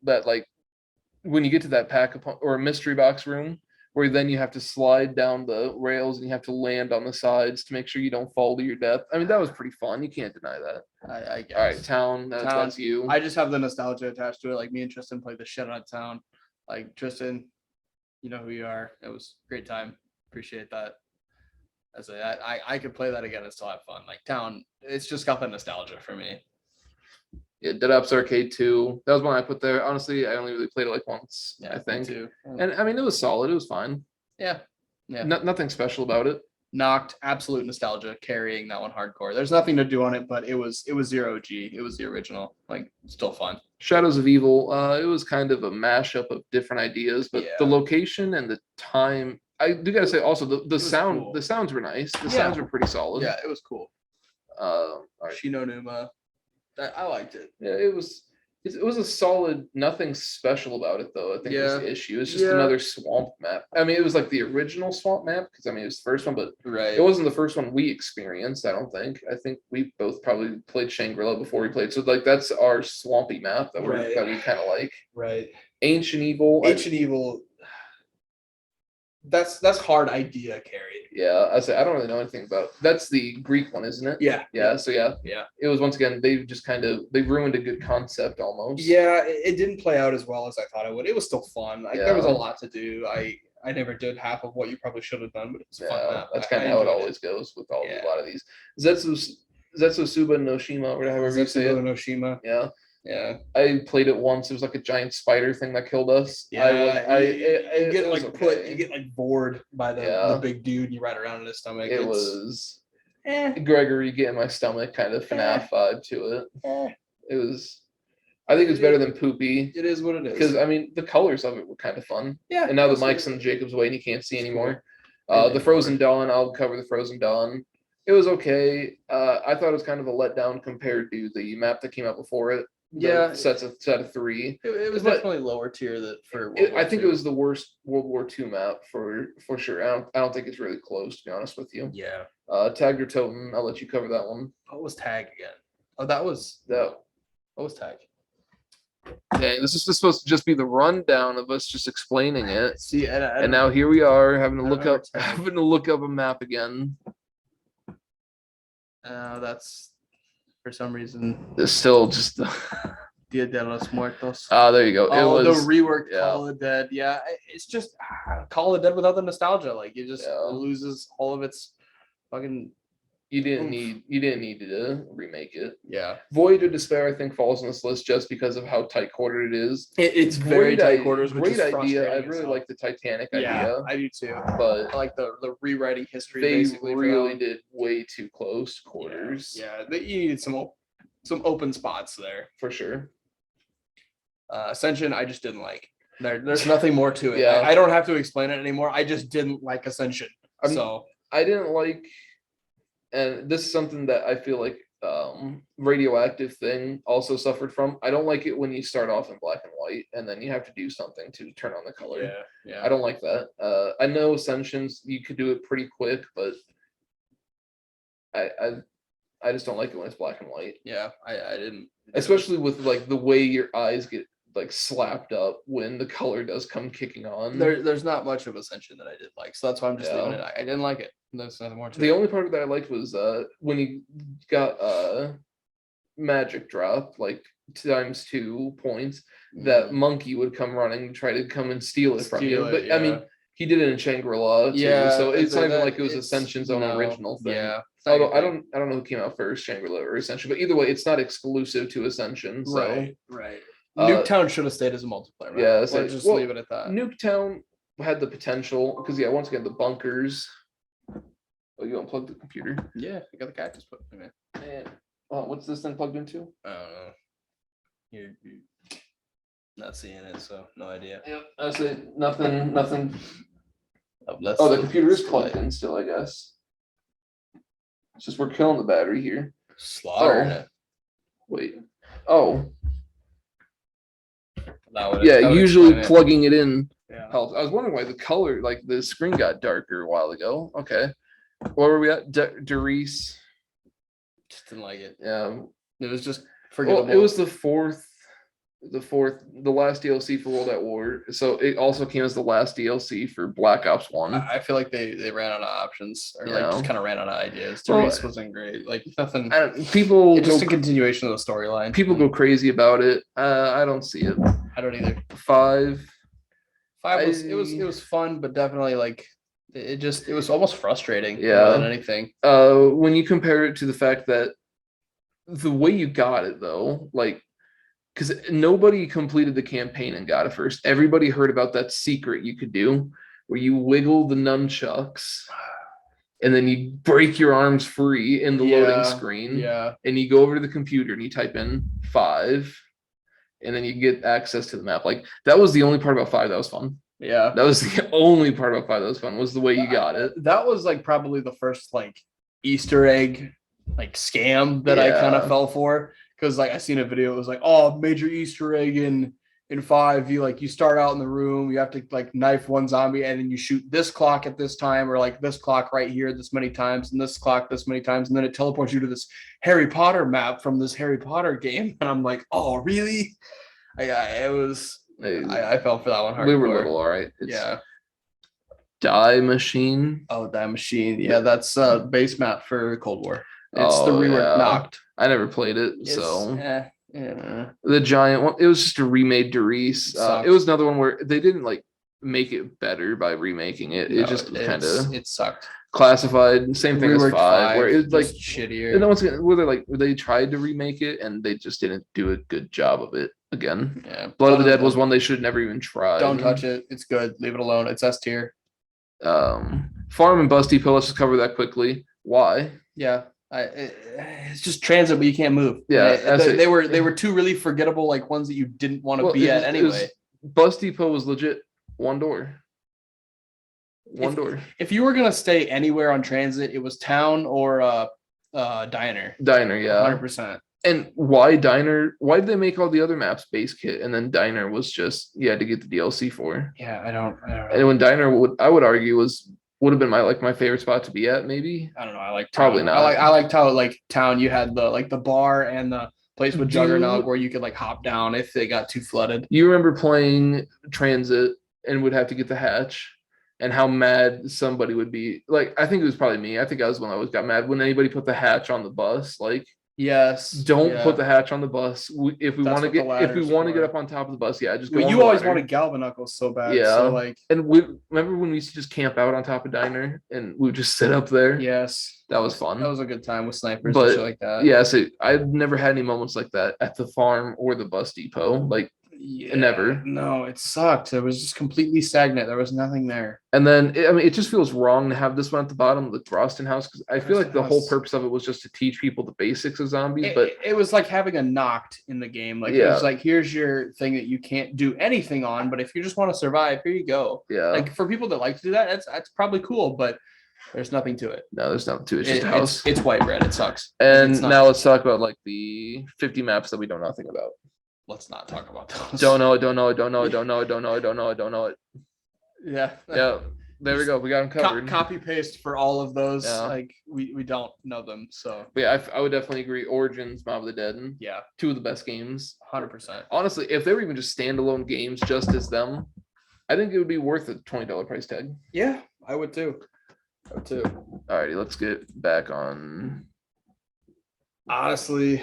you get to that or a mystery box room where then you have to slide down the rails and you have to land on the sides to make sure you don't fall to your death. I mean, that was pretty fun. You can't deny that. I guess. All right, Town. That's you. I just have the nostalgia attached to it. Like me and Tristan played the shit out of Town. Like Tristan, you know who you are. It was a great time. Appreciate that. I could play that again and still have fun. Like Town, it's just got the nostalgia for me. Yeah, Dead Ops Arcade 2. That was one I put there. Honestly, I only really played it like once, Yeah, I think. Me too. And I mean, it was solid. It was fine. Yeah. Nothing special about it. Knocked, absolute nostalgia, carrying that one hardcore. There's nothing to do on it, but it was 0G. It was the original. Like still fun. Shadows of Evil. It was kind of a mashup of different ideas, but the Yeah. location and the time. I do gotta say also the sound. cool. The sounds were nice. The Yeah. sounds were pretty solid. Yeah, it was cool. All right. Shino Numa. I liked it. Yeah, it was a solid. Nothing special about it though. I think was Yeah. the issue. It's just Yeah. another swamp map. I mean, it was like the original swamp map because I mean it was the first one, but Right. it wasn't the first one we experienced. I don't think. I think we both probably played Shangri-La before we played. So like that's our swampy map that Right. we kind of like. Right. Ancient Evil. Ancient Evil. That's hard idea carried. Yeah, I say I don't really know anything about. That's the Greek one, isn't it? Yeah. Yeah. So yeah, Yeah. it was once again they just they ruined a good concept almost. Yeah, it didn't play out as well as I thought it would. It was still fun. Like there was a Yeah. lot to do. I never did half of what you probably should have done, but it's a fun map. That's kind of how it always goes with a lot of these. Zetsusuba Noshima, or however you say it. Noshima. Yeah. Yeah. I played it once. It was like a giant spider thing that killed us. Yeah, you get like bored by the big dude. You ride around in his stomach. It was Gregory getting my stomach kind of FNAF vibe to it. It was. I think it's better than Poopy. It is what it is. Because I mean, the colors of it were kind of fun. Yeah. And now the mic's in Jacob's way, and you can't see anymore. The Frozen Dawn. I'll cover the Frozen Dawn. It was okay. I thought it was kind of a letdown compared to the map that came out before it. Yeah, set of 3. It was definitely lower tier I think it was the worst World War II map for sure. I don't think it's really close, to be honest with you. Yeah. Tagged or Totem, I'll let you cover that one. What was Tag again? Oh, what was Tag? Okay, this is supposed to just be the rundown of us just explaining it. See, and now here we are having to look up a map again. That's for some reason. It's still just the Dia de los Muertos. There you go. It was the reworked Call of the Dead. Yeah, it's just Call of the Dead without the nostalgia. Like it just loses all of its fucking. You didn't need to remake it. Yeah. Void of Despair, I think, falls on this list just because of how tight quartered it is. It's very tight quarters. Great idea. I really like the Titanic idea. Yeah, I do too. But I like the rewriting history. They basically really did way too close quarters. Yeah, you needed some open spots there for sure. Ascension, I just didn't like. There's nothing more to it. Yeah. I don't have to explain it anymore. I just didn't like Ascension. I didn't like. And this is something that I feel like Radioactive thing also suffered from. I don't like it when you start off in black and white and then you have to do something to turn on the color. Yeah. I don't like that. I know Ascensions, you could do it pretty quick, but I just don't like it when it's black and white. Yeah, I didn't. Especially with like the way your eyes get like slapped up when the color does come kicking on. There's not much of Ascension that I did like, so that's why I'm just leaving it. I didn't like it. There's nothing more to it. The only part that I liked was when you got magic drop like ×2 points, that monkey would come running and try to come and steal it from you. But I mean, he did it in Shangri-La too, so it's not even like it was Ascension's own original thing. Yeah. Although I don't know who came out first, Shangri-La or Ascension, but either way, it's not exclusive to Ascension. So. Right. Nuketown should have stayed as a multiplayer map. Yeah, let's just leave it at that. Nuketown had the potential because once again the bunkers. Oh, you unplugged the computer? Yeah, I got the cactus put in there. And what's this thing plugged into? I don't know. You're not seeing it, so no idea. Yep, I said nothing. Oh, the computer is plugged in still, I guess. It's just we're killing the battery here. Slaughtering it. Wait. Oh. That would usually plugging it in Yeah. helps. I was wondering why the color, like the screen got darker a while ago. Okay. Where were we at? Derice. Just didn't like it. Yeah. It was just forgettable. Well, it was the last DLC for World at War. So it also came as the last DLC for Black Ops 1. I feel like they ran out of options, or like just kind of ran out of ideas. Well, Derice wasn't great. Like nothing. People Just a continuation of the storyline. People go crazy about it. I don't see it. I don't either. 5 was it was fun, but definitely like it was almost frustrating more Yeah. than anything. When you compare it to the fact that the way you got it though, like, because nobody completed the campaign and got it first. Everybody heard about that secret you could do where you wiggle the nunchucks and then you break your arms free in the loading screen. Yeah. And you go over to the computer and you type in 5 and then you get access to the map. Like that was the only part about 5 that was fun. Yeah. That was the only part about 5 that was fun, was the way you got it. That was like probably the first like Easter egg like scam that I kind of fell for. Because like I seen a video, it was like, oh, major Easter egg in 5. You start out in the room, you have to like knife one zombie, and then you shoot this clock at this time, or like this clock right here this many times, and this clock this many times, and then it teleports you to this Harry Potter map from this Harry Potter game. And I'm like, oh, really? I fell for that one hard. We were little, all right. Yeah. Die Machine. Oh, Die Machine. Yeah, that's base map for Cold War. It's the rework Knocked. I never played it, Yeah. The giant one. It was just a remade Derice. It was another one where they didn't like make it better by remaking it. It just kind of it sucked. Classified. Same thing as Reworked 5, where it's like shittier. And then once again, where they tried to remake it and they just didn't do a good job of it again. Yeah, Blood of the Dead was one they should never even try. Don't touch it. It's good. Leave it alone. It's S tier. Farm and Bus Depot. Let's just cover that quickly. Why? Yeah, it's just transit, but you can't move. Yeah, they were two really forgettable like ones that you didn't want to be at anyway. Bus Depot was legit one door. Door. If you were gonna stay anywhere on transit, it was town or diner. Diner, yeah, 100%. And why diner? Why did they make all the other maps base kit and then diner was just you had to get the DLC for? Yeah, I don't know. And when diner I would argue would have been my favorite spot to be at. Maybe I don't know. I like probably town. not. I liked how like town. You had the bar and the place with Juggernaut where you could like hop down if they got too flooded. You remember playing transit and would have to get the hatch. And how mad somebody would be. Like, I think it was probably me. I think I was when I always got mad when anybody put the hatch on the bus. Like, yes, don't put the hatch on the bus. If we want to get up on top of the bus, just go. You always wanted Galva Knuckles so bad. Yeah. So like, and we remember when we used to just camp out on top of diner and we would just sit up there. Yes, that was fun. That was a good time with snipers and shit like that. Yeah, so I've never had any moments like that at the farm or the bus depot. Like. Yeah, never. No, it sucked. It was just completely stagnant. There was nothing there. And then, it just feels wrong to have this one at the bottom, the Roston House, because I feel like the whole purpose of it was just to teach people the basics of zombies. But it was like having a knocked in the game. Like, it was like, here's your thing that you can't do anything on, but if you just want to survive, here you go. Yeah. Like, for people that like to do that, that's probably cool, but there's nothing to it. No, there's nothing to it. It's just a house. It's white bread. It sucks. And now let's talk about like the 50 maps that we know nothing about. Let's not talk about those. Don't know it. Yeah. Yeah. There we go. We got them covered. Copy paste for all of those. Yeah. Like we don't know them. So but yeah, I would definitely agree. Origins, Mob of the Dead. Yeah. 2 of the best games. 100%. Honestly, if they were even just standalone games just as them, I think it would be worth a $20 price tag. Yeah, I would too. Alrighty, let's get back on. Honestly,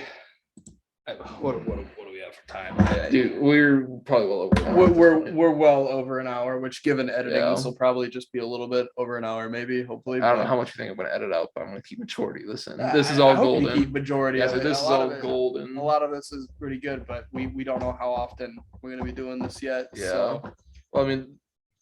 what do we have for time? Dude, we're probably well over. We're well over an hour, which given editing, this will probably just be a little bit over an hour, maybe. Hopefully, I don't know how much you think I'm going to edit out, but I'm going to keep majority of this in. This is all golden. Keep majority. Yeah, so this is all golden. A lot of this is pretty good, but we don't know how often we're going to be doing this yet. Yeah. So. Well, I mean,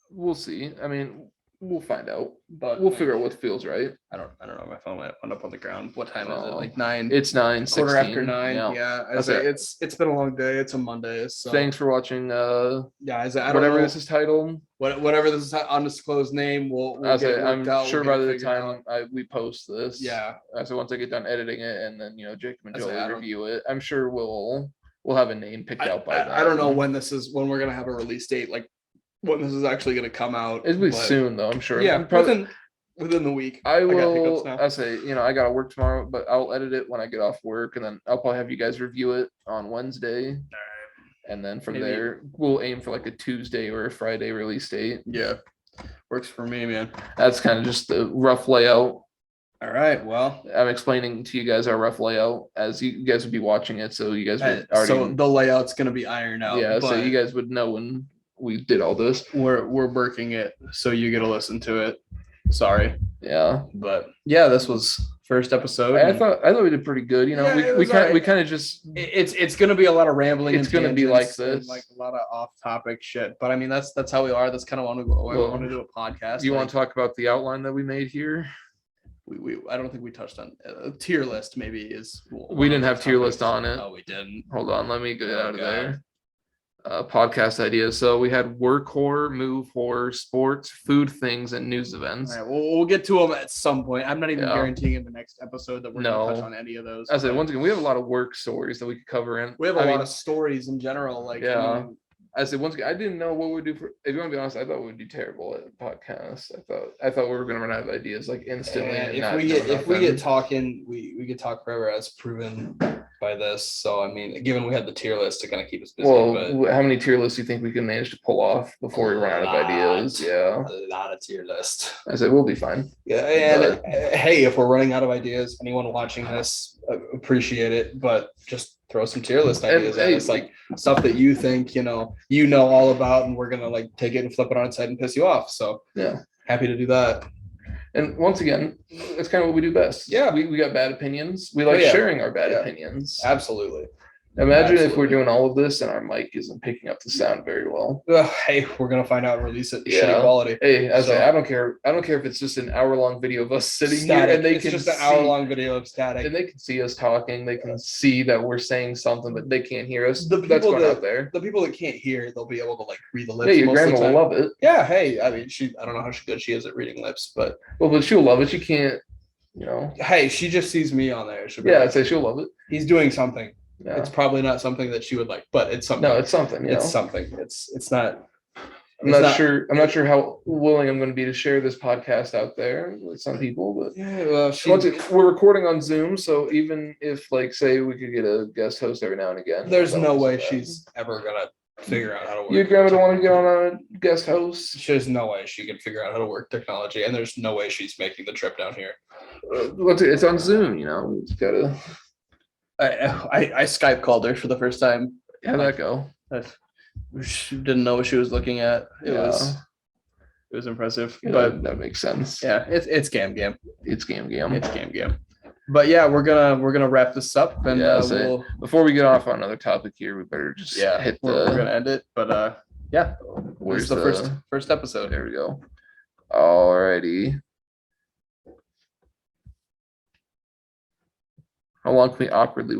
we'll see. I mean, we'll find out, but we'll figure out what feels right. I don't know. My phone went up on the ground. What time is it? Like 9. It's 9. Quarter after 9. Yeah. It's been a long day. It's a Monday. So thanks for watching. Whatever this is titled. Whatever this is undisclosed name. We'll get it I'm out. Sure by the time we post this. Yeah. So once I get done editing it, and then Jacob and Jolee review it, I'm sure we'll have a name picked out by then. I don't know when we're gonna have a release date. Like. When this is actually going to come out. It'll be soon, though, I'm sure. Yeah, probably within the week. I will. I say, I got to work tomorrow, but I'll edit it when I get off work, and then I'll probably have you guys review it on Wednesday. All right. And then from there, we'll aim for like a Tuesday or a Friday release date. Yeah, works for me, man. That's kind of just the rough layout. All right. Well, I'm explaining to you guys our rough layout as you guys would be watching it, so you guys would already. So the layout's going to be ironed out. Yeah, so you guys would know when we did all this. We're working it, so you get to listen to it. Sorry. Yeah. But yeah, this was first episode. I thought we did pretty good. We kind of just it's gonna be a lot of rambling. It's gonna be like this, like a lot of off-topic shit. But I mean, that's how we are. That's kind of why we want to do a podcast. You want to talk about the outline that we made here? I don't think we touched on a tier list. Maybe is we didn't have tier list on it. Oh, we didn't. Hold on, let me get out of there. Podcast ideas. So we had work horror, move horror, sports, food things, and news events. All right, we'll get to them at some point. I'm not even guaranteeing in the next episode that we're going to touch on any of those. I said once again, we have a lot of work stories that we could cover in. We have a lot of stories in general. Like I said once again, I didn't know what we'd do for. If you want to be honest, I thought we'd do terrible at podcasts. I thought we were going to run out of ideas like instantly. If we get talking, we could talk forever, as proven by this. So I mean, given we had the tier list to kind of keep us busy. Well, how many tier lists do you think we can manage to pull off before we run out of ideas? Yeah, a lot of tier list. I said we'll be fine. Yeah, and hey, if we're running out of ideas, anyone watching this, appreciate it, but just throw some tier list And, ideas at hey, us, like stuff that you think, you know all about, and we're gonna like take it and flip it on its head and piss you off. So yeah. happy to do that. And once again, it's kind of what we do best. Yeah. We got bad opinions. We like yeah. sharing our bad Yeah. opinions. Absolutely. Imagine if Absolutely. we're doing all of this and our mic isn't picking up the sound very well. Hey, we're gonna find out and release it. Yeah. Shitty quality. Hey, So- I don't care. I don't care if it's just an hour-long video of us sitting Static. here and they It's can just an see, hour-long video of static. and they can see us talking. They can see that we're saying something, but they can't hear us. The That's people going that- out there. The people that can't hear, they'll be able to like read the lips. Yeah, your most of grandma the will time. love it. Yeah, hey, I mean, I don't know how good she is at reading lips, but Well, but she'll love it. She can't, hey, she just sees me on there. She'll be Yeah, like, I'd say she'll love it. he's doing something. Yeah. It's probably not something that she would like, but it's something. No, it's something. It's something. It's not. I'm not sure. I'm not sure how willing I'm going to be to share this podcast out there with some people, but Yeah, well, we're recording on Zoom, so even if, like, say, we could get a guest host every now and again, there's no way that. she's ever gonna figure out how to work. Your grandma don't want to get on a guest host. There's no way she can figure out how to work technology, and there's no way she's making the trip down here. It's on Zoom, It's gotta. I Skype called her for the first time. How'd that go? She didn't know what she was looking at. It was impressive. Yeah, But that makes sense. yeah, it's Gam. It's Gam. It's Gam. But yeah, we're gonna wrap this up, and we'll before we get off on another topic here, we better just hit we're gonna end it. But yeah, where's the first episode? There we go. Alrighty. How long can we awkwardly wait?